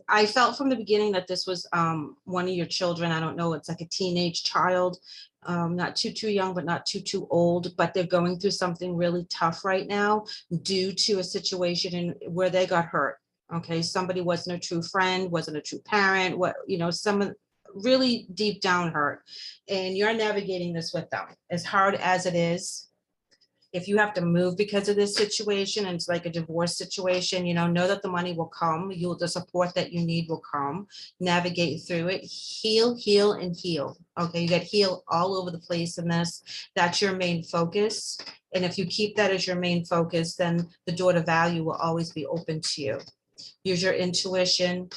I felt from the beginning that this was one of your children. I don't know, it's like a teenage child, not too young, but not too old, but they're going through something really tough right now due to a situation where they got hurt. Okay, somebody wasn't a true friend, wasn't a true parent, what, you know, really deep down hurt, and you're navigating this with them. As hard as it is, if you have to move because of this situation, and it's like a divorce situation, know that the money will come. The support that you need will come. Navigate through it. Heal, heal, and heal. Okay, you got heal all over the place in this. That's your main focus. And if you keep that as your main focus, then the door to value will always be open to you. Use your intuition.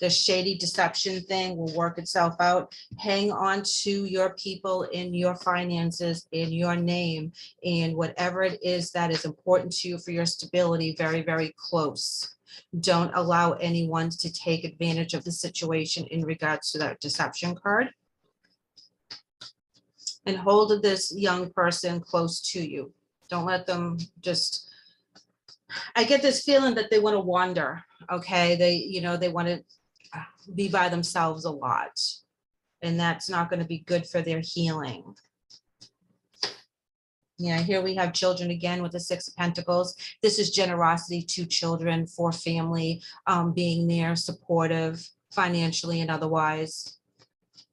The shady deception thing will work itself out. Hang on to your people, in your finances, in your name, and whatever it is that is important to you for your stability, very, very close. Don't allow anyone to take advantage of the situation in regards to that deception card. And hold this young person close to you. Don't let them just, I get this feeling that they want to wander. Okay, they want to be by themselves a lot, and that's not going to be good for their healing. Yeah, here we have children again with the Six of Pentacles. This is generosity to children, for family, being there, supportive financially and otherwise.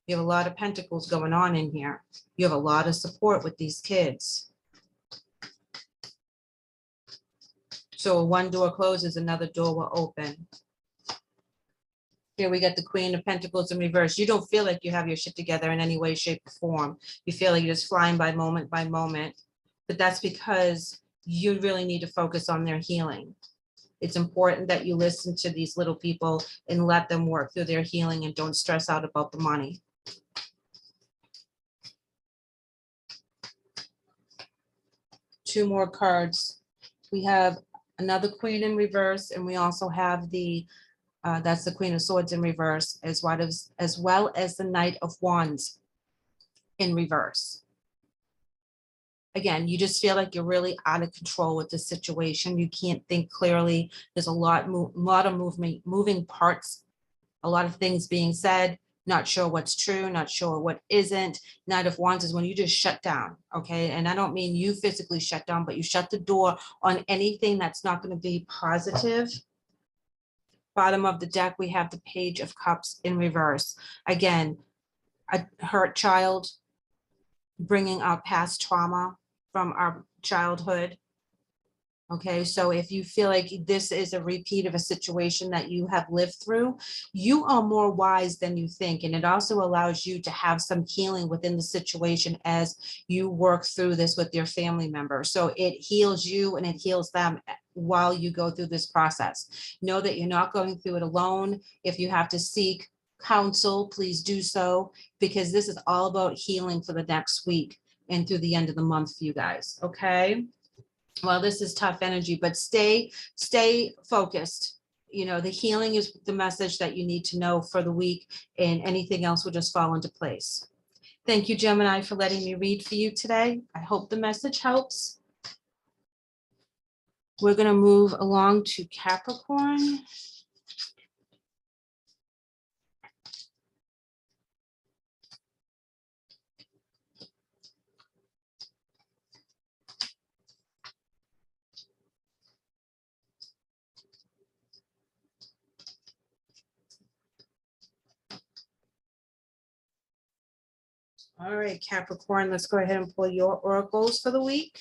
You have a lot of pentacles going on in here. You have a lot of support with these kids. So one door closes, another door will open. Here we get the Queen of Pentacles in reverse. You don't feel like you have your shit together in any way, shape, or form. You feel like you're just flying by moment, but that's because you really need to focus on their healing. It's important that you listen to these little people and let them work through their healing, and don't stress out about the money. Two more cards. We have another Queen in reverse, and we also have that's the Queen of Swords in reverse, as well as the Knight of Wands in reverse. Again, you just feel like you're really out of control with this situation. You can't think clearly. There's a lot of moving parts, a lot of things being said, not sure what's true, not sure what isn't. Knight of Wands is when you just shut down, okay? And I don't mean you physically shut down, but you shut the door on anything that's not going to be positive. Bottom of the deck, we have the Page of Cups in reverse. Again, a hurt child, bringing up past trauma from our childhood. Okay, so if you feel like this is a repeat of a situation that you have lived through, you are more wise than you think. And it also allows you to have some healing within the situation as you work through this with your family member. So it heals you and it heals them while you go through this process. Know that you're not going through it alone. If you have to seek counsel, please do so, because this is all about healing for the next week and through the end of the month for you guys. Okay. Well, this is tough energy, but stay focused. The healing is the message that you need to know for the week, and anything else will just fall into place. Thank you, Gemini, for letting me read for you today. I hope the message helps. We're going to move along to Capricorn. All right, Capricorn, let's go ahead and pull your oracles for the week.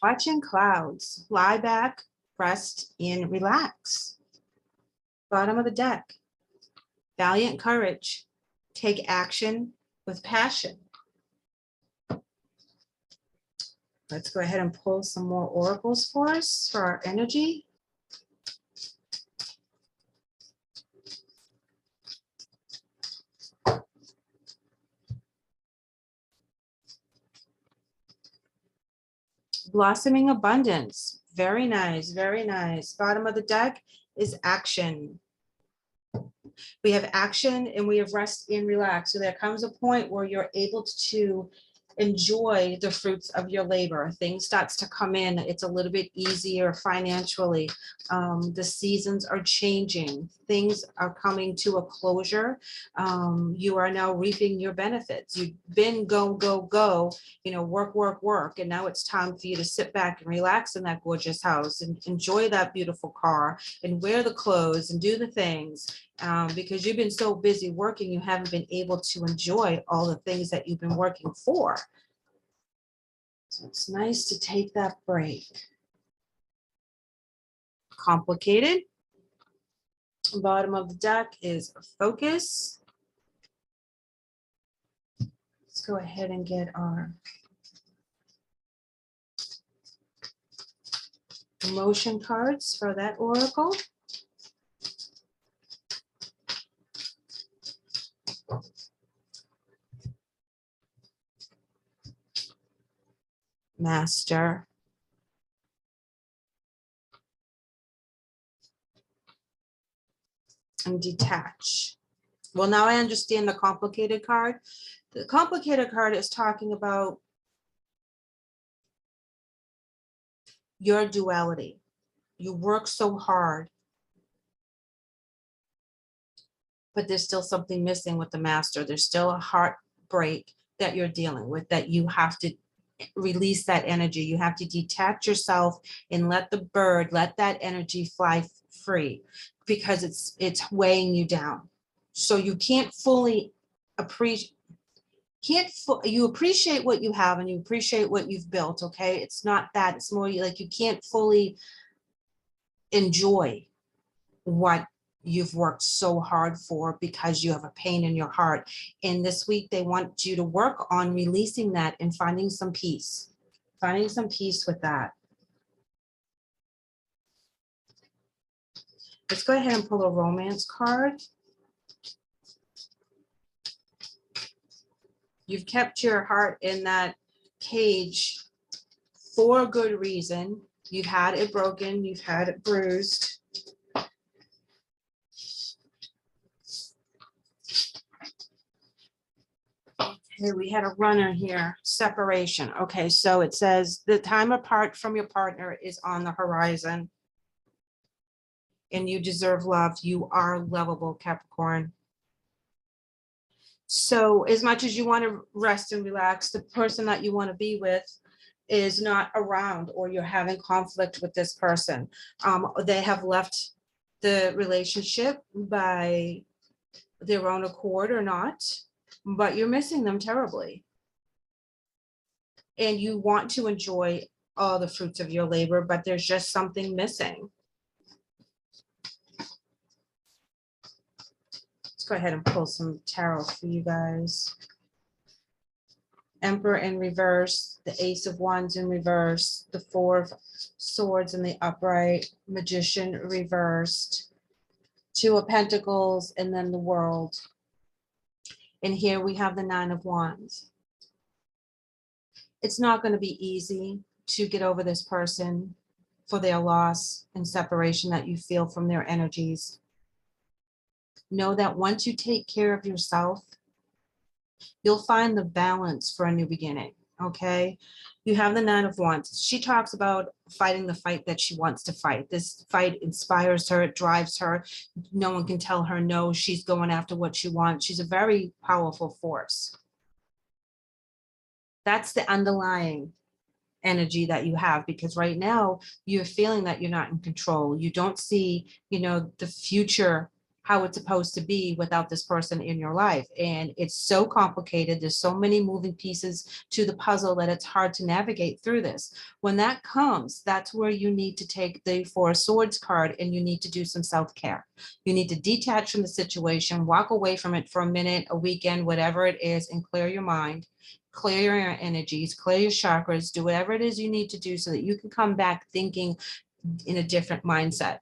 Watching clouds, lie back, rest, and relax. Bottom of the deck, valiant courage, take action with passion. Let's go ahead and pull some more oracles for us for our energy. Blossoming abundance. Very nice, very nice. Bottom of the deck is action. We have action and we have rest and relax. So there comes a point where you're able to enjoy the fruits of your labor. Things starts to come in. It's a little bit easier financially. The seasons are changing. Things are coming to a closure. You are now reaping your benefits. You've been go, go, go, work, work, work. And now it's time for you to sit back and relax in that gorgeous house and enjoy that beautiful car and wear the clothes and do the things. Because you've been so busy working, you haven't been able to enjoy all the things that you've been working for. So it's nice to take that break. Complicated. Bottom of the deck is focus. Let's go ahead and get our emotion cards for that oracle. Master. And detach. Well, now I understand the complicated card. The complicated card is talking about your duality. You work so hard, but there's still something missing with the master. There's still a heartbreak that you're dealing with, that you have to release that energy. You have to detach yourself and let the bird, let that energy fly free, because it's weighing you down. So you can't fully appreciate, you appreciate what you have and you appreciate what you've built. Okay. It's not that, it's more like you can't fully enjoy what you've worked so hard for because you have a pain in your heart. And this week they want you to work on releasing that and finding some peace with that. Let's go ahead and pull a romance card. You've kept your heart in that cage for a good reason. You've had it broken, you've had it bruised. Okay, we had a runner here, separation. Okay, so it says the time apart from your partner is on the horizon. And you deserve love. You are lovable, Capricorn. So as much as you want to rest and relax, the person that you want to be with is not around, or you're having conflict with this person. They have left the relationship by their own accord or not, but you're missing them terribly. And you want to enjoy all the fruits of your labor, but there's just something missing. Let's go ahead and pull some tarot for you guys. Emperor in reverse, the Ace of Wands in reverse, the Four of Swords in the upright, Magician reversed, Two of Pentacles, and then the World. And here we have the Nine of Wands. It's not going to be easy to get over this person for their loss and separation that you feel from their energies. Know that once you take care of yourself, you'll find the balance for a new beginning. Okay. You have the Nine of Wands. She talks about fighting the fight that she wants to fight. This fight inspires her. It drives her. No one can tell her no. She's going after what she wants. She's a very powerful force. That's the underlying energy that you have, because right now you're feeling that you're not in control. You don't see, the future, how it's supposed to be without this person in your life. And it's so complicated. There's so many moving pieces to the puzzle that it's hard to navigate through this. When that comes, that's where you need to take the Four of Swords card and you need to do some self-care. You need to detach from the situation, walk away from it for a minute, a weekend, whatever it is, and clear your mind, clear your energies, clear your chakras, do whatever it is you need to do so that you can come back thinking in a different mindset.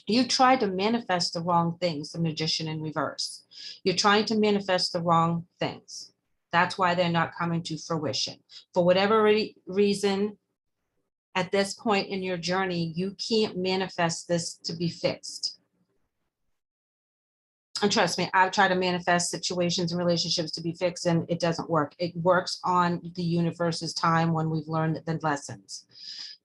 You try to manifest the wrong things, the Magician in reverse. You're trying to manifest the wrong things. That's why they're not coming to fruition. For whatever reason, at this point in your journey, you can't manifest this to be fixed. And trust me, I've tried to manifest situations and relationships to be fixed, and it doesn't work. It works on the universe's time when we've learned the lessons.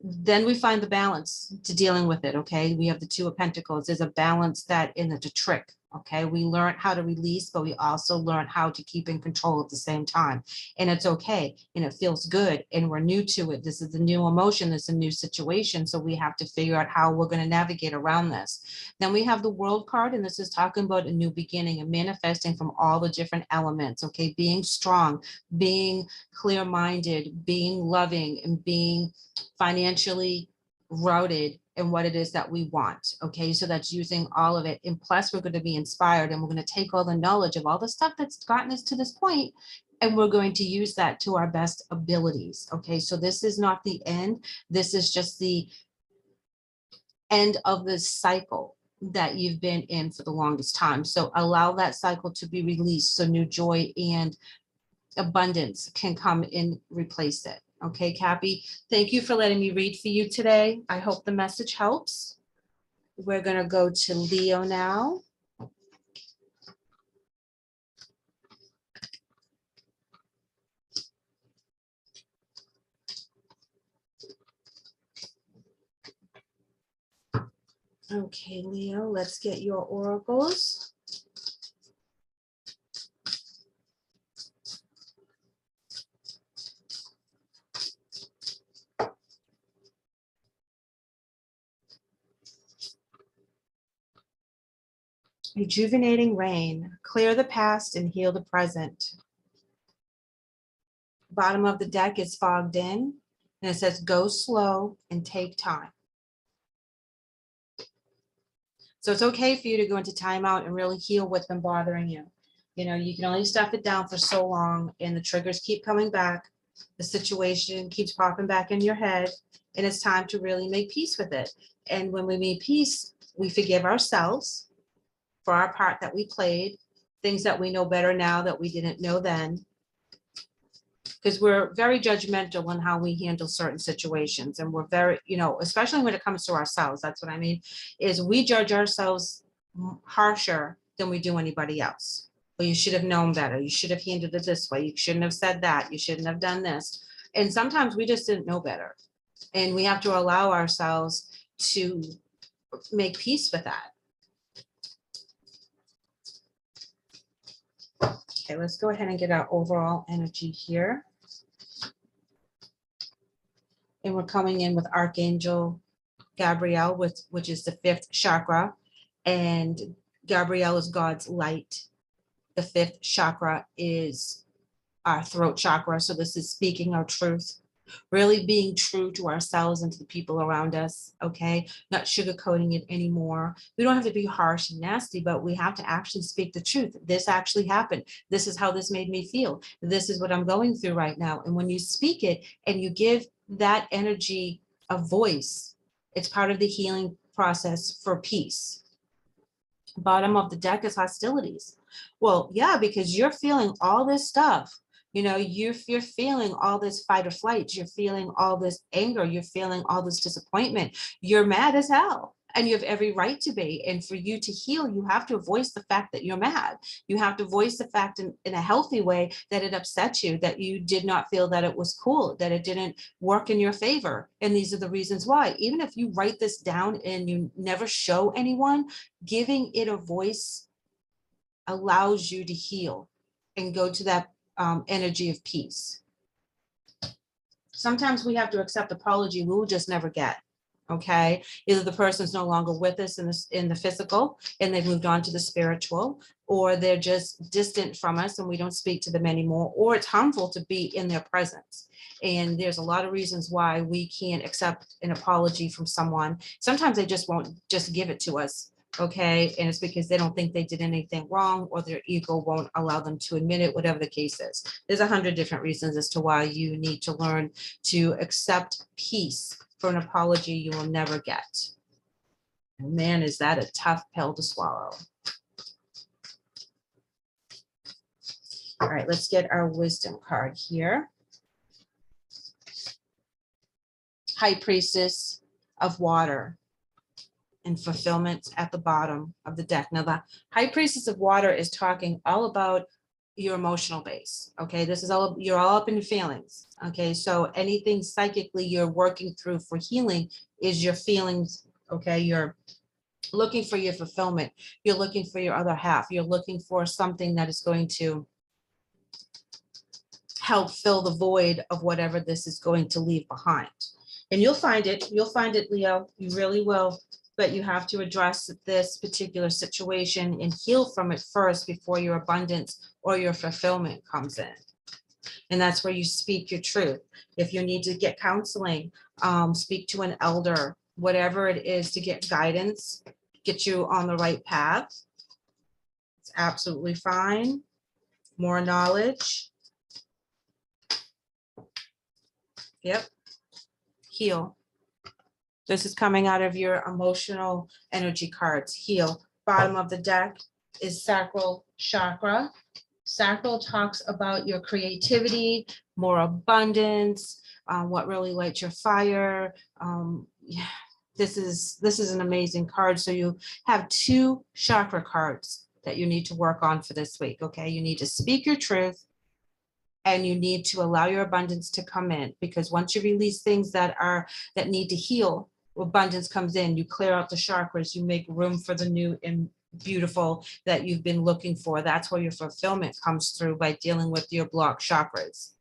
Then we find the balance to dealing with it, okay? We have the Two of Pentacles. There's a balance that in the trick, okay? We learn how to release, but we also learn how to keep in control at the same time. And it's okay, and it feels good, and we're new to it. This is a new emotion, this is a new situation, so we have to figure out how we're going to navigate around this. Then we have the World card, and this is talking about a new beginning and manifesting from all the different elements, okay? Being strong, being clear-minded, being loving, and being financially routed in what it is that we want. Okay, so that's using all of it. And plus, we're going to be inspired, and we're going to take all the knowledge of all the stuff that's gotten us to this point, and we're going to use that to our best abilities. Okay, so this is not the end. This is just the end of this cycle that you've been in for the longest time. So allow that cycle to be released so new joy and abundance can come and replace it. Okay, Cappy, thank you for letting me read for you today. I hope the message helps. We're going to go to Leo now. Okay, Leo, let's get your oracles. Rejuvenating rain, clear the past and heal the present. Bottom of the deck is fogged in, and it says go slow and take time. So it's okay for you to go into timeout and really heal what's been bothering you. You know, you can only stuff it down for so long, and the triggers keep coming back. The situation keeps popping back in your head, and it's time to really make peace with it. And when we make peace, we forgive ourselves for our part that we played, things that we know better now that we didn't know then. Because we're very judgmental on how we handle certain situations. And we're very, you know, especially when it comes to ourselves, that's what I mean, is we judge ourselves harsher than we do anybody else. Well, you should have known better. You should have handled it this way. You shouldn't have said that. You shouldn't have done this. And sometimes we just didn't know better. And we have to allow ourselves to make peace with that. Okay, let's go ahead and get our overall energy here. And we're coming in with Archangel Gabriel, which is the 5th chakra. And Gabriel is God's light. The 5th chakra is our throat chakra. So this is speaking our truth, really being true to ourselves and to the people around us, okay? Not sugarcoating it anymore. We don't have to be harsh and nasty, but we have to actually speak the truth. This actually happened. This is how this made me feel. This is what I'm going through right now. And when you speak it and you give that energy a voice, it's part of the healing process for peace. Bottom of the deck is hostilities. Well, yeah, because you're feeling all this stuff. You know, you're feeling all this fight or flight. You're feeling all this anger. You're feeling all this disappointment. You're mad as hell. And you have every right to be. And for you to heal, you have to voice the fact that you're mad. You have to voice the fact in a healthy way that it upset you, that you did not feel that it was cool, that it didn't work in your favor. And these are the reasons why. Even if you write this down and you never show anyone, giving it a voice allows you to heal and go to that energy of peace. Sometimes we have to accept apology we will just never get. Okay, either the person's no longer with us in the physical and they've moved on to the spiritual, or they're just distant from us and we don't speak to them anymore, or it's harmful to be in their presence. And there's a lot of reasons why we can't accept an apology from someone. Sometimes they just won't just give it to us. Okay, and it's because they don't think they did anything wrong, or their ego won't allow them to admit it, whatever the case is. There's 100 different reasons as to why you need to learn to accept peace for an apology you will never get. And man, is that a tough pill to swallow. All right, let's get our wisdom card here. High Priestess of Water. and fulfillment at the bottom of the deck. Now, the High Priestess of Water is talking all about your emotional base. Okay, this is all, you're all up in your feelings. Okay, so anything psychically you're working through for healing is your feelings. Okay, you're looking for your fulfillment. You're looking for your other half. You're looking for something that is going to help fill the void of whatever this is going to leave behind. And you'll find it, Leo, you really will, but you have to address this particular situation and heal from it first before your abundance or your fulfillment comes in. And that's where you speak your truth. If you need to get counseling, speak to an elder, whatever it is to get guidance, get you on the right path. It's absolutely fine. More knowledge. Yep. Heal. This is coming out of your emotional energy cards. Heal. Bottom of the deck is sacral chakra. Sacral talks about your creativity, more abundance, what really lights your fire. Yeah, this is an amazing card. So you have 2 chakra cards that you need to work on for this week. Okay, you need to speak your truth, and you need to allow your abundance to come in, because once you release things that need to heal, abundance comes in. You clear out the chakras, you make room for the new and beautiful that you've been looking for. That's where your fulfillment comes through, by dealing with your blocked chakras.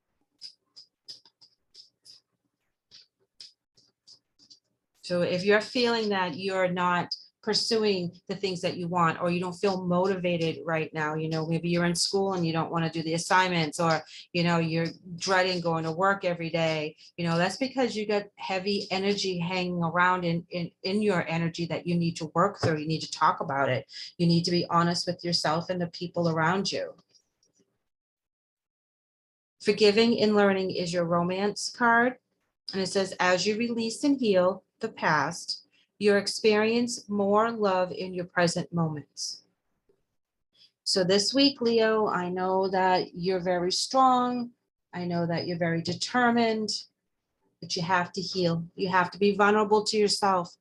So if you're feeling that you're not pursuing the things that you want, or you don't feel motivated right now, maybe you're in school and you don't want to do the assignments, or you're dreading going to work every day, that's because you got heavy energy hanging around in your energy that you need to work through. You need to talk about it. You need to be honest with yourself and the people around you. Forgiving and learning is your romance card, and it says, as you release and heal the past, you experience more love in your present moments. So this week, Leo, I know that you're very strong. I know that you're very determined, but you have to heal. You have to be vulnerable to yourself.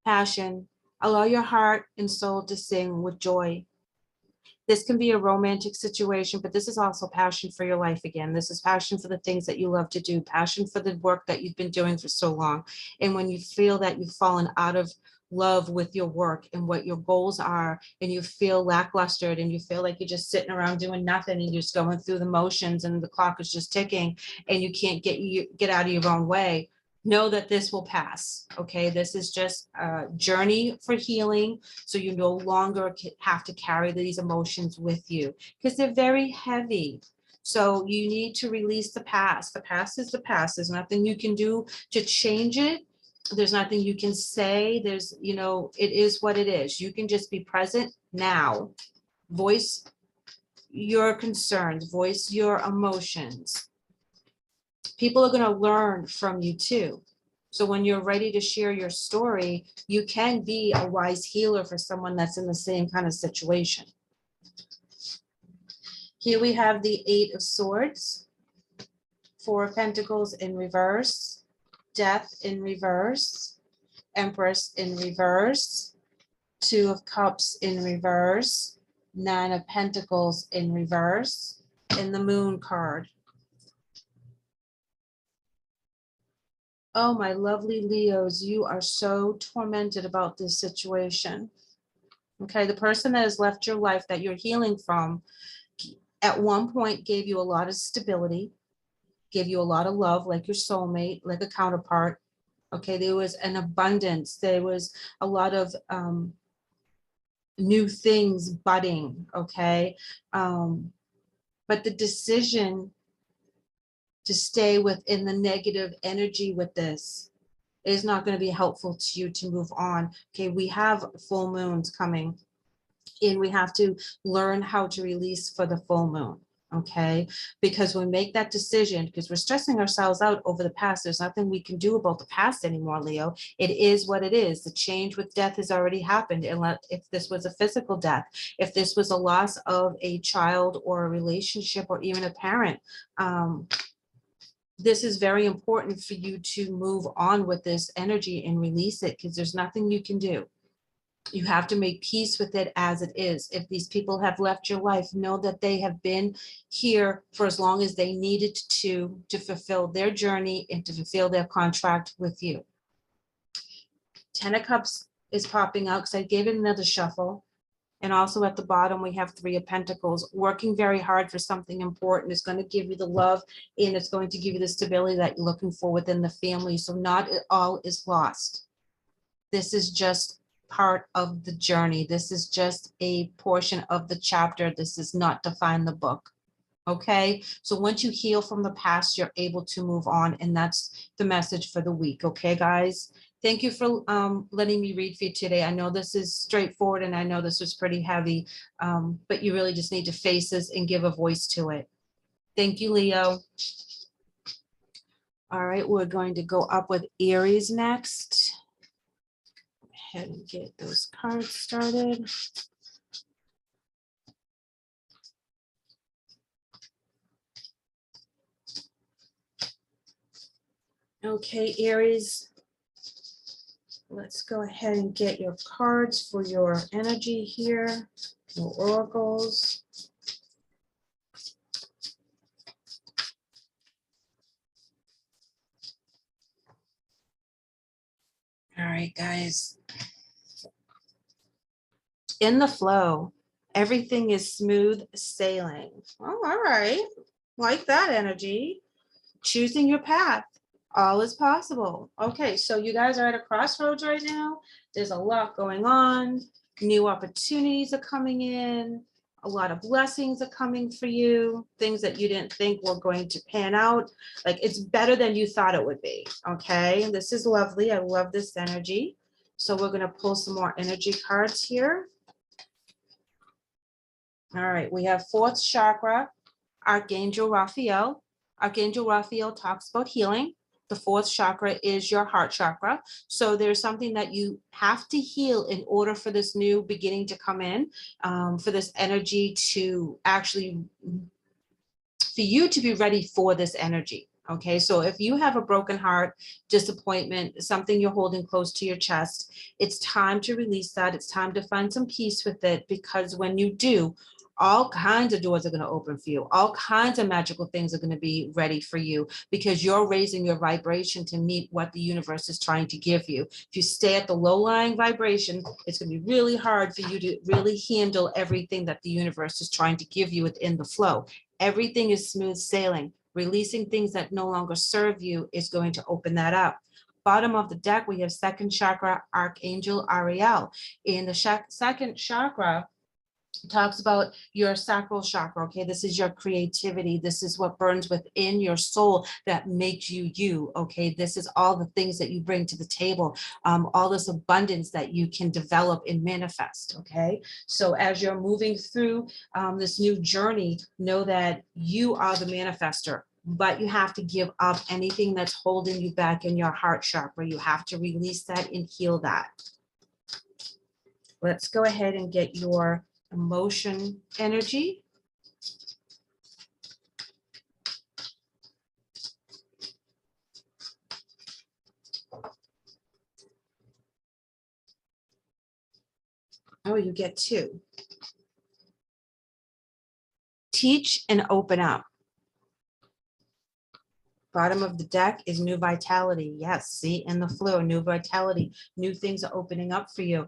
Passion. Allow your heart and soul to sing with joy. This can be a romantic situation, but this is also passion for your life again. This is passion for the things that you love to do, passion for the work that you've been doing for so long. And when you feel that you've fallen out of love with your work and what your goals are, and you feel lacklustered, and you feel like you're just sitting around doing nothing, and you're just going through the motions, and the clock is just ticking, and you can't get out of your own way, know that this will pass. Okay, this is just a journey for healing, so you no longer have to carry these emotions with you, because they're very heavy. So you need to release the past. The past is the past. There's nothing you can do to change it. There's nothing you can say. There's, it is what it is. You can just be present now. Voice your concerns, voice your emotions. People are going to learn from you too. So when you're ready to share your story, you can be a wise healer for someone that's in the same kind of situation. Here we have the 8 of Swords, 4 of Pentacles in reverse, Death in reverse, Empress in reverse, 2 of Cups in reverse, 9 of Pentacles in reverse, and the Moon card. Oh, my lovely Leos, you are so tormented about this situation. Okay, the person that has left your life that you're healing from at one point gave you a lot of stability, gave you a lot of love, like your soulmate, like a counterpart. Okay, there was an abundance. There was a lot of new things budding. Okay, but the decision to stay within the negative energy with this is not going to be helpful to you to move on. Okay, we have full moons coming, and we have to learn how to release for the full moon. Okay, because when we make that decision, because we're stressing ourselves out over the past, there's nothing we can do about the past anymore, Leo. It is what it is. The change with death has already happened. And if this was a physical death, if this was a loss of a child or a relationship or even a parent, this is very important for you to move on with this energy and release it, because there's nothing you can do. You have to make peace with it as it is. If these people have left your life, know that they have been here for as long as they needed to fulfill their journey and to fulfill their contract with you. 10 of Cups is popping out because I gave it another shuffle. And also at the bottom, we have 3 of Pentacles. Working very hard for something important is going to give you the love, and it's going to give you the stability that you're looking for within the family. So not all is lost. This is just part of the journey. This is just a portion of the chapter. This does not define the book. Okay, so once you heal from the past, you're able to move on, and that's the message for the week. Okay, guys, thank you for letting me read for you today. I know this is straightforward, and I know this was pretty heavy, but you really just need to face this and give a voice to it. Thank you, Leo. All right, we're going to go up with Aries next. Go ahead and get those cards started. Okay, Aries, let's go ahead and get your cards for your energy here, your oracles. All right, guys. In the flow, everything is smooth sailing. Oh, all right. Like that energy. Choosing your path. All is possible. Okay, so you guys are at a crossroads right now. There's a lot going on. New opportunities are coming in. A lot of blessings are coming for you. Things that you didn't think were going to pan out. Like, it's better than you thought it would be. Okay, this is lovely. I love this energy. So we're going to pull some more energy cards here. All right, we have 4th chakra, Archangel Raphael. Archangel Raphael talks about healing. The 4th chakra is your heart chakra. So there's something that you have to heal in order for this new beginning to come in, for this energy to actually, for you to be ready for this energy. Okay, so if you have a broken heart, disappointment, something you're holding close to your chest, it's time to release that. It's time to find some peace with it, because when you do, all kinds of doors are going to open for you. All kinds of magical things are going to be ready for you, because you're raising your vibration to meet what the universe is trying to give you. If you stay at the low-lying vibration, it's going to be really hard for you to really handle everything that the universe is trying to give you within the flow. Everything is smooth sailing. Releasing things that no longer serve you is going to open that up. Bottom of the deck, we have 2nd chakra, Archangel Ariel. In the 2nd chakra, talks about your sacral chakra. Okay, this is your creativity. This is what burns within your soul that makes you you. Okay, this is all the things that you bring to the table, all this abundance that you can develop and manifest. Okay, so as you're moving through this new journey, know that you are the manifester, but you have to give up anything that's holding you back in your heart chakra. You have to release that and heal that. Let's go ahead and get your emotion energy. Oh, you get 2. Teach and open up. Bottom of the deck is new vitality. Yes, see, in the flow, new vitality, new things are opening up for you.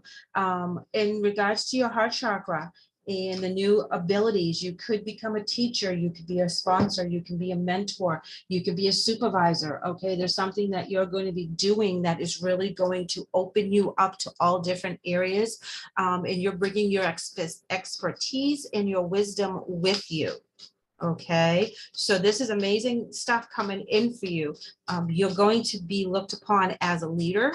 In regards to your heart chakra and the new abilities, you could become a teacher, you could be a sponsor, you can be a mentor, you could be a supervisor. Okay, there's something that you're going to be doing that is really going to open you up to all different areas, and you're bringing your expertise and your wisdom with you. Okay, so this is amazing stuff coming in for you. You're going to be looked upon as a leader,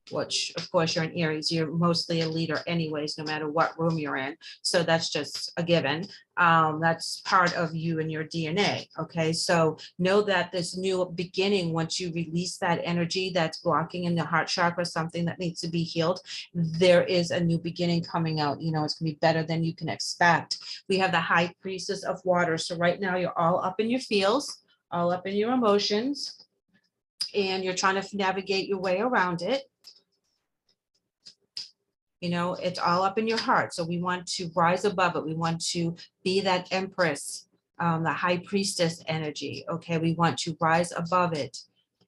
which of course you're in Aries, you're mostly a leader anyways, no matter what room you're in. So that's just a given. That's part of you and your DNA. Okay, so know that this new beginning, once you release that energy that's blocking in the heart chakra, something that needs to be healed, there is a new beginning coming out. You know, it's gonna be better than you can expect. We have the High Priestess of Water. So right now you're all up in your feels. all up in your emotions, and you're trying to navigate your way around it. You know, it's all up in your heart. So we want to rise above it. We want to be that empress, the high priestess energy. Okay, we want to rise above it.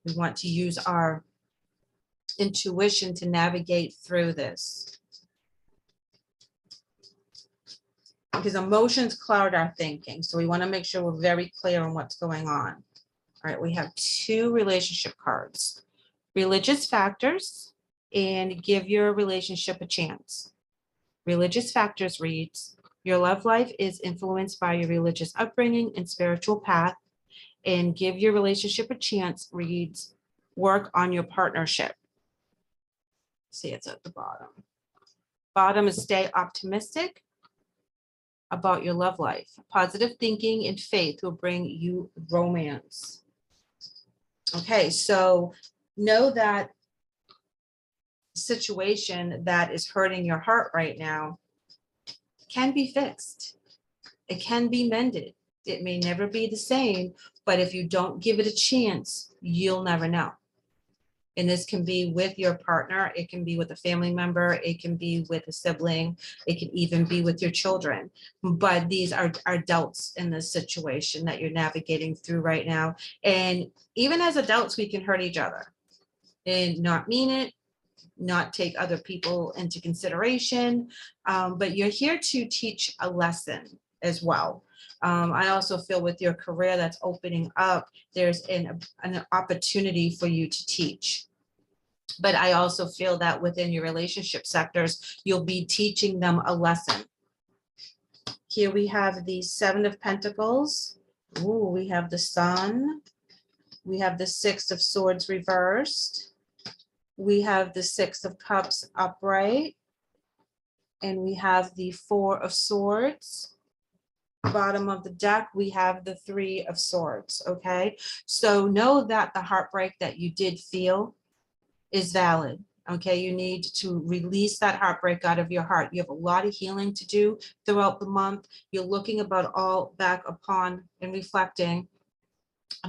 We want to use our intuition to navigate through this. Because emotions cloud our thinking. So we want to make sure we're very clear on what's going on. All right, we have 2 relationship cards. Religious factors and give your relationship a chance. Religious factors reads, your love life is influenced by your religious upbringing and spiritual path, and give your relationship a chance reads, work on your partnership. See, it's at the bottom. Bottom is stay optimistic about your love life. Positive thinking and faith will bring you romance. Okay, so know that situation that is hurting your heart right now can be fixed. It can be mended. It may never be the same, but if you don't give it a chance, you'll never know. And this can be with your partner, it can be with a family member, it can be with a sibling, it can even be with your children. But these are adults in this situation that you're navigating through right now. And even as adults, we can hurt each other and not mean it, not take other people into consideration. But you're here to teach a lesson as well. I also feel with your career that's opening up, there's an opportunity for you to teach. But I also feel that within your relationship sectors, you'll be teaching them a lesson. Here we have the 7 of Pentacles. Ooh, we have the Sun. We have the 6 of Swords reversed. We have the 6 of Cups upright. And we have the 4 of Swords. Bottom of the deck, we have the 3 of Swords, okay? So know that the heartbreak that you did feel is valid, okay? You need to release that heartbreak out of your heart. You have a lot of healing to do throughout the month. You're looking about all back upon and reflecting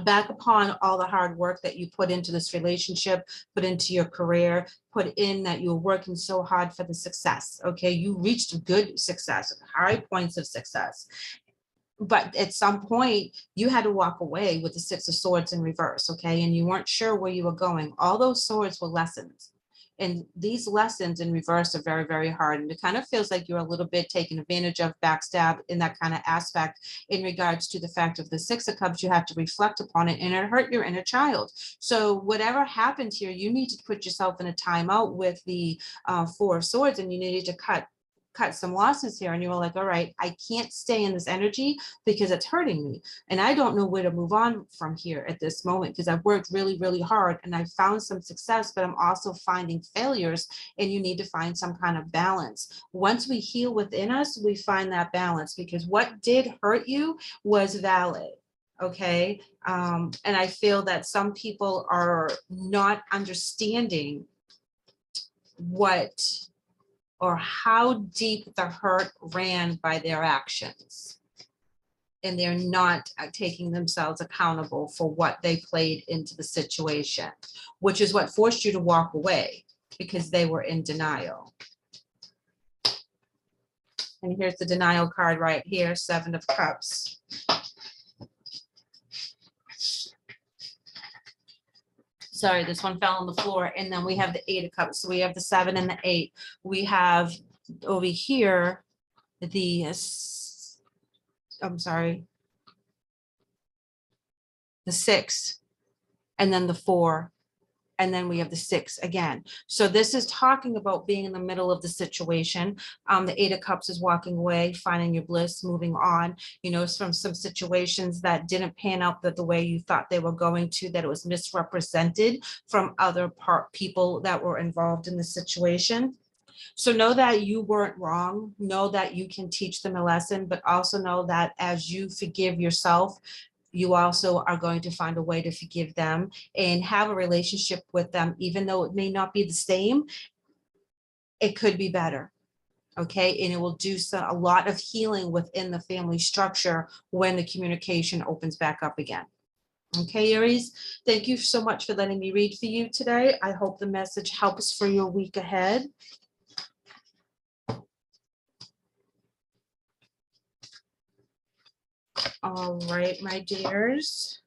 back upon all the hard work that you put into this relationship, put into your career, put in that you're working so hard for the success, okay? You reached good success, high points of success. But at some point, you had to walk away with the 6 of Swords in reverse, okay? And you weren't sure where you were going. All those swords were lessons. And these lessons in reverse are very, very hard. And it kind of feels like you're a little bit taken advantage of, backstab in that kind of aspect in regards to the fact of the 6 of Cups. You have to reflect upon it, and it hurt your inner child. So whatever happened here, you need to put yourself in a timeout with the 4 of Swords, and you needed to cut some losses here. And you were like, all right, I can't stay in this energy because it's hurting me. And I don't know where to move on from here at this moment, because I've worked really, really hard and I found some success, but I'm also finding failures, and you need to find some kind of balance. Once we heal within us, we find that balance, because what did hurt you was valid. Okay. And I feel that some people are not understanding what or how deep the hurt ran by their actions. And they're not taking themselves accountable for what they played into the situation, which is what forced you to walk away, because they were in denial. And here's the denial card right here, 7 of Cups. Sorry, this one fell on the floor. And then we have the 8 of Cups. So we have the 7 and the 8. We have over here the, I'm sorry, the 6, and then the 4, and then we have the 6 again. So this is talking about being in the middle of the situation. The 8 of Cups is walking away, finding your bliss, moving on, you know, from some situations that didn't pan out the way you thought they were going to, that it was misrepresented from other people that were involved in the situation. So know that you weren't wrong. Know that you can teach them a lesson, but also know that as you forgive yourself, you also are going to find a way to forgive them and have a relationship with them. Even though it may not be the same, it could be better. Okay. And it will do a lot of healing within the family structure when the communication opens back up again. Okay, Aries, thank you so much for letting me read for you today. I hope the message helps for your week ahead. All right, my dears.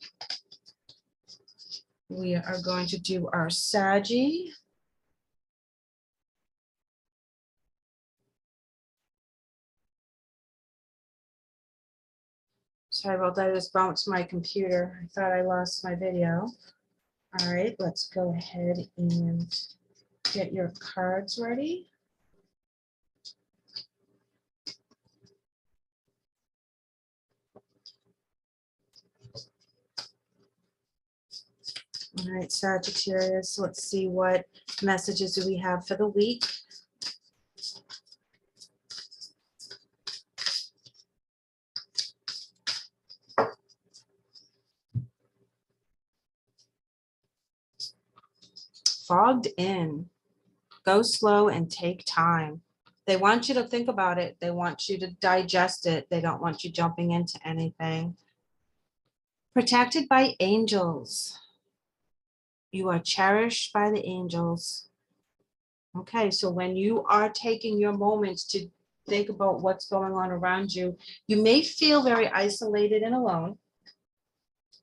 We are going to do our Saggy. Sorry about that, I just bounced my computer. I thought I lost my video. All right, let's go ahead and get your cards ready. All right, Sagittarius, let's see what messages do we have for the week. Fogged in. Go slow and take time. They want you to think about it. They want you to digest it. They don't want you jumping into anything. Protected by angels. You are cherished by the angels. Okay, so when you are taking your moments to think about what's going on around you, you may feel very isolated and alone.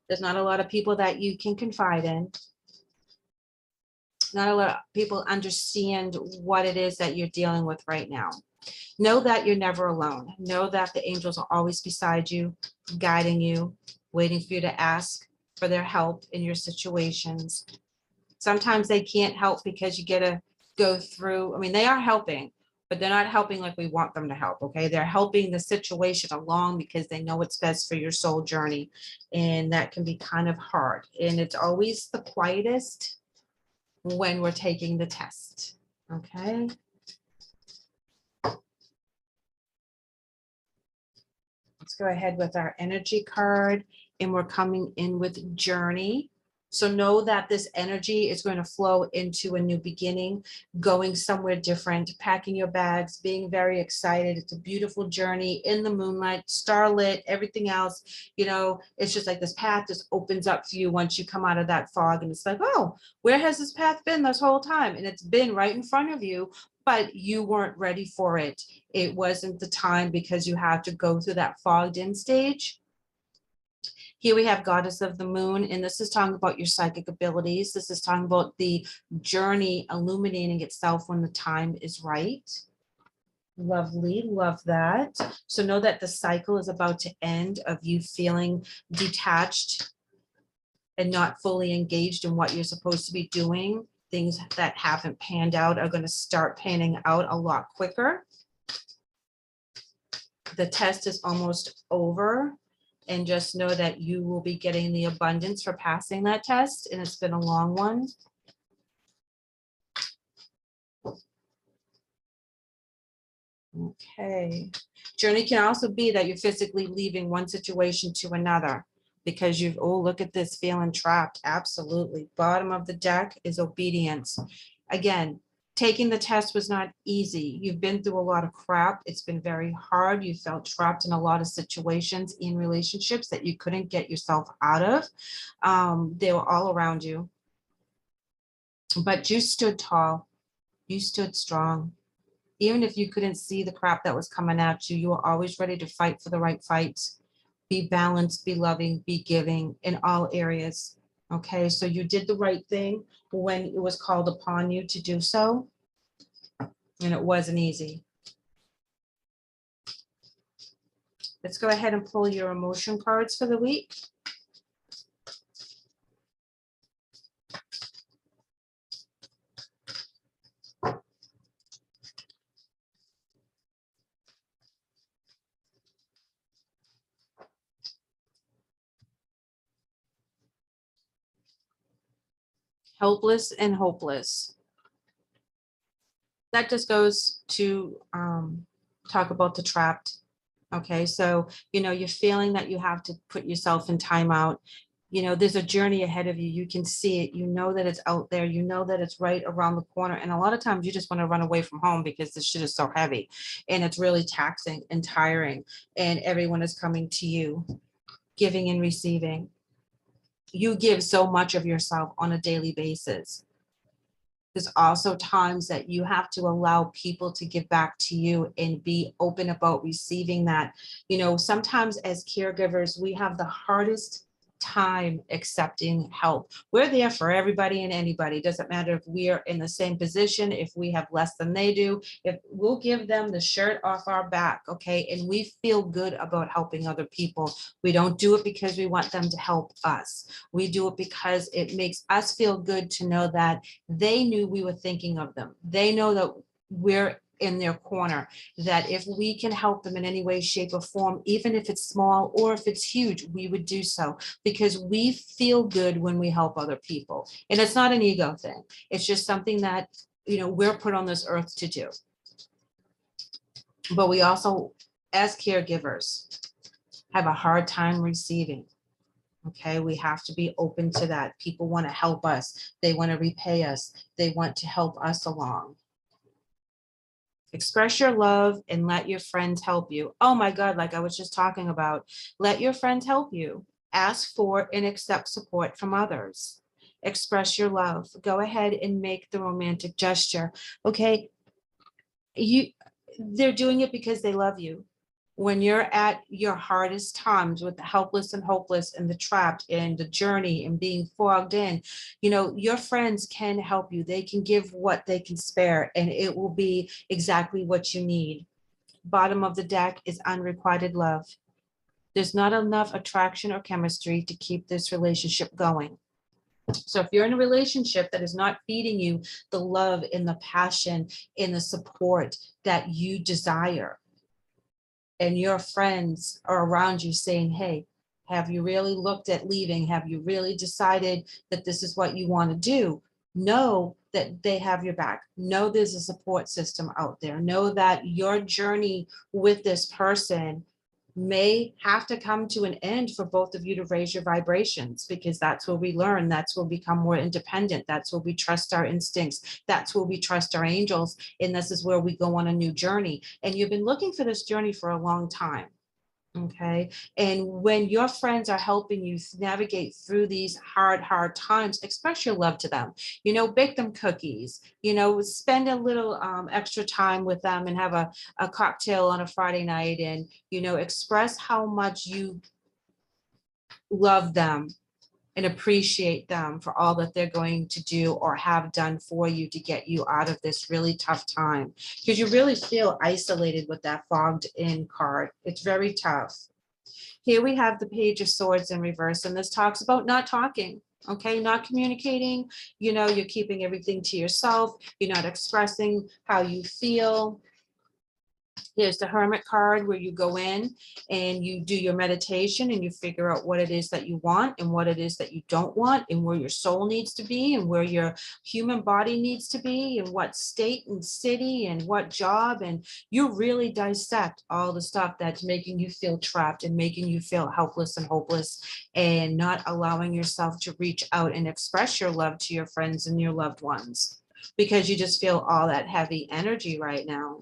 There's not a lot of people that you can confide in. Not a lot of people understand what it is that you're dealing with right now. Know that you're never alone. Know that the angels are always beside you, guiding you, waiting for you to ask for their help in your situations. Sometimes they can't help because you get to go through, I mean, they are helping, but they're not helping like we want them to help, okay? They're helping the situation along because they know what's best for your soul journey. And that can be kind of hard. And it's always the quietest when we're taking the test, okay? Let's go ahead with our energy card, and we're coming in with journey. So know that this energy is going to flow into a new beginning, going somewhere different, packing your bags, being very excited. It's a beautiful journey in the moonlight, starlit, everything else. You know, it's just like this path just opens up for you once you come out of that fog. And it's like, oh, where has this path been this whole time? And it's been right in front of you, but you weren't ready for it. It wasn't the time because you had to go through that fogged in stage. Here we have Goddess of the Moon, and this is talking about your psychic abilities. This is talking about the journey illuminating itself when the time is right. Lovely, love that. So know that the cycle is about to end of you feeling detached and not fully engaged in what you're supposed to be doing. Things that haven't panned out are going to start panning out a lot quicker. The test is almost over. And just know that you will be getting the abundance for passing that test. And it's been a long one. Okay. Journey can also be that you're physically leaving one situation to another because you've, oh, look at this, feeling trapped. Absolutely. Bottom of the deck is obedience. Again, taking the test was not easy. You've been through a lot of crap. It's been very hard. You felt trapped in a lot of situations in relationships that you couldn't get yourself out of. They were all around you. But you stood tall. You stood strong. Even if you couldn't see the crap that was coming at you, you were always ready to fight for the right fights. Be balanced, be loving, be giving in all areas. Okay, so you did the right thing when it was called upon you to do so. And it wasn't easy. Let's go ahead and pull your emotion cards for the week. Helpless and hopeless. That just goes to talk about the trapped. Okay, so, you know, you're feeling that you have to put yourself in timeout. You know, there's a journey ahead of you. You can see it. You know that it's out there. You know that it's right around the corner. And a lot of times you just want to run away from home because this shit is so heavy and it's really taxing and tiring. And everyone is coming to you, giving and receiving. You give so much of yourself on a daily basis. There's also times that you have to allow people to give back to you and be open about receiving that. You know, sometimes as caregivers, we have the hardest time accepting help. We're there for everybody and anybody. It doesn't matter if we are in the same position, if we have less than they do, if we'll give them the shirt off our back, okay? And we feel good about helping other people. We don't do it because we want them to help us. We do it because it makes us feel good to know that they knew we were thinking of them. They know that we're in their corner, that if we can help them in any way, shape, or form, even if it's small or if it's huge, we would do so because we feel good when we help other people. And it's not an ego thing. It's just something that, you know, we're put on this earth to do. But we also, as caregivers, have a hard time receiving. Okay, we have to be open to that. People want to help us. They want to repay us. They want to help us along. Express your love and let your friends help you. Oh my God, like I was just talking about, let your friends help you. Ask for and accept support from others. Express your love. Go ahead and make the romantic gesture. Okay, they're doing it because they love you. When you're at your hardest times with the helpless and hopeless and the trapped and the journey and being fogged in, you know, your friends can help you. They can give what they can spare, and it will be exactly what you need. Bottom of the deck is unrequited love. There's not enough attraction or chemistry to keep this relationship going. So if you're in a relationship that is not feeding you the love and the passion and the support that you desire, and your friends are around you saying, hey, have you really looked at leaving? Have you really decided that this is what you want to do? Know that they have your back. Know there's a support system out there. Know that your journey with this person may have to come to an end for both of you to raise your vibrations, because that's where we learn. That's where we become more independent. That's where we trust our instincts. That's where we trust our angels. And this is where we go on a new journey. And you've been looking for this journey for a long time. Okay. And when your friends are helping you navigate through these hard times, express your love to them. You know, bake them cookies, you know, spend a little extra time with them and have a cocktail on a Friday night, and, you know, express how much you love them and appreciate them for all that they're going to do or have done for you to get you out of this really tough time. Because you really feel isolated with that fogged in card. It's very tough. Here we have the Page of Swords in reverse, and this talks about not talking. Okay, not communicating. You know, you're keeping everything to yourself. You're not expressing how you feel. Here's the Hermit card, where you go in and you do your meditation and you figure out what it is that you want and what it is that you don't want, and where your soul needs to be and where your human body needs to be and what state and city and what job. And you really dissect all the stuff that's making you feel trapped and making you feel helpless and hopeless, and not allowing yourself to reach out and express your love to your friends and your loved ones, because you just feel all that heavy energy right now.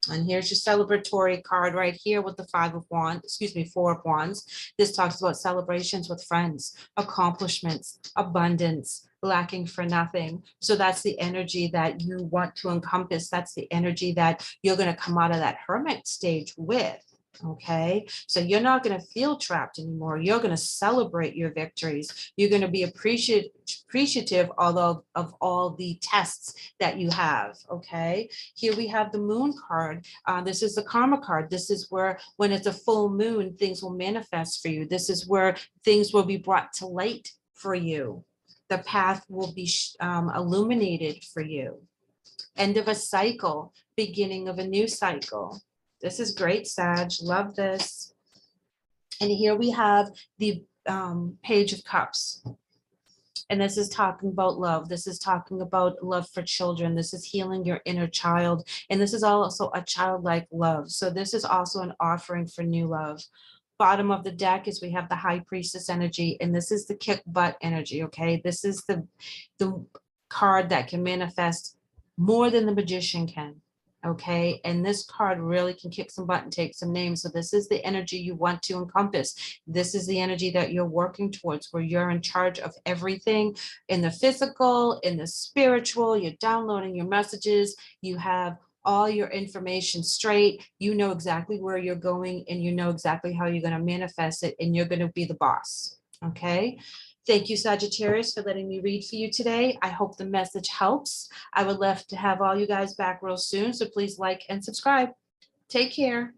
And here's your celebratory card right here with the Four of Wands. This talks about celebrations with friends, accomplishments, abundance, lacking for nothing. So that's the energy that you want to encompass. That's the energy that you're going to come out of that hermit stage with. Okay, so you're not going to feel trapped anymore. You're going to celebrate your victories. You're going to be appreciative of all the tests that you have. Okay, here we have the Moon card. This is the Karma card. This is where, when it's a full moon, things will manifest for you. This is where things will be brought to light for you. The path will be illuminated for you. End of a cycle, beginning of a new cycle. This is great, Sag. Love this. And here we have the Page of Cups. And this is talking about love. This is talking about love for children. This is healing your inner child. And this is also a childlike love. So this is also an offering for new love. Bottom of the deck is we have the High Priestess energy. And this is the kick butt energy, okay? This is the card that can manifest more than the Magician can. Okay, and this card really can kick some butt and take some names. So this is the energy you want to encompass. This is the energy that you're working towards, where you're in charge of everything in the physical, in the spiritual. You're downloading your messages. You have all your information straight. You know exactly where you're going, and you know exactly how you're going to manifest it, and you're going to be the boss. Okay. Thank you, Sagittarius, for letting me read for you today. I hope the message helps. I would love to have all you guys back real soon, so please like and subscribe. Take care.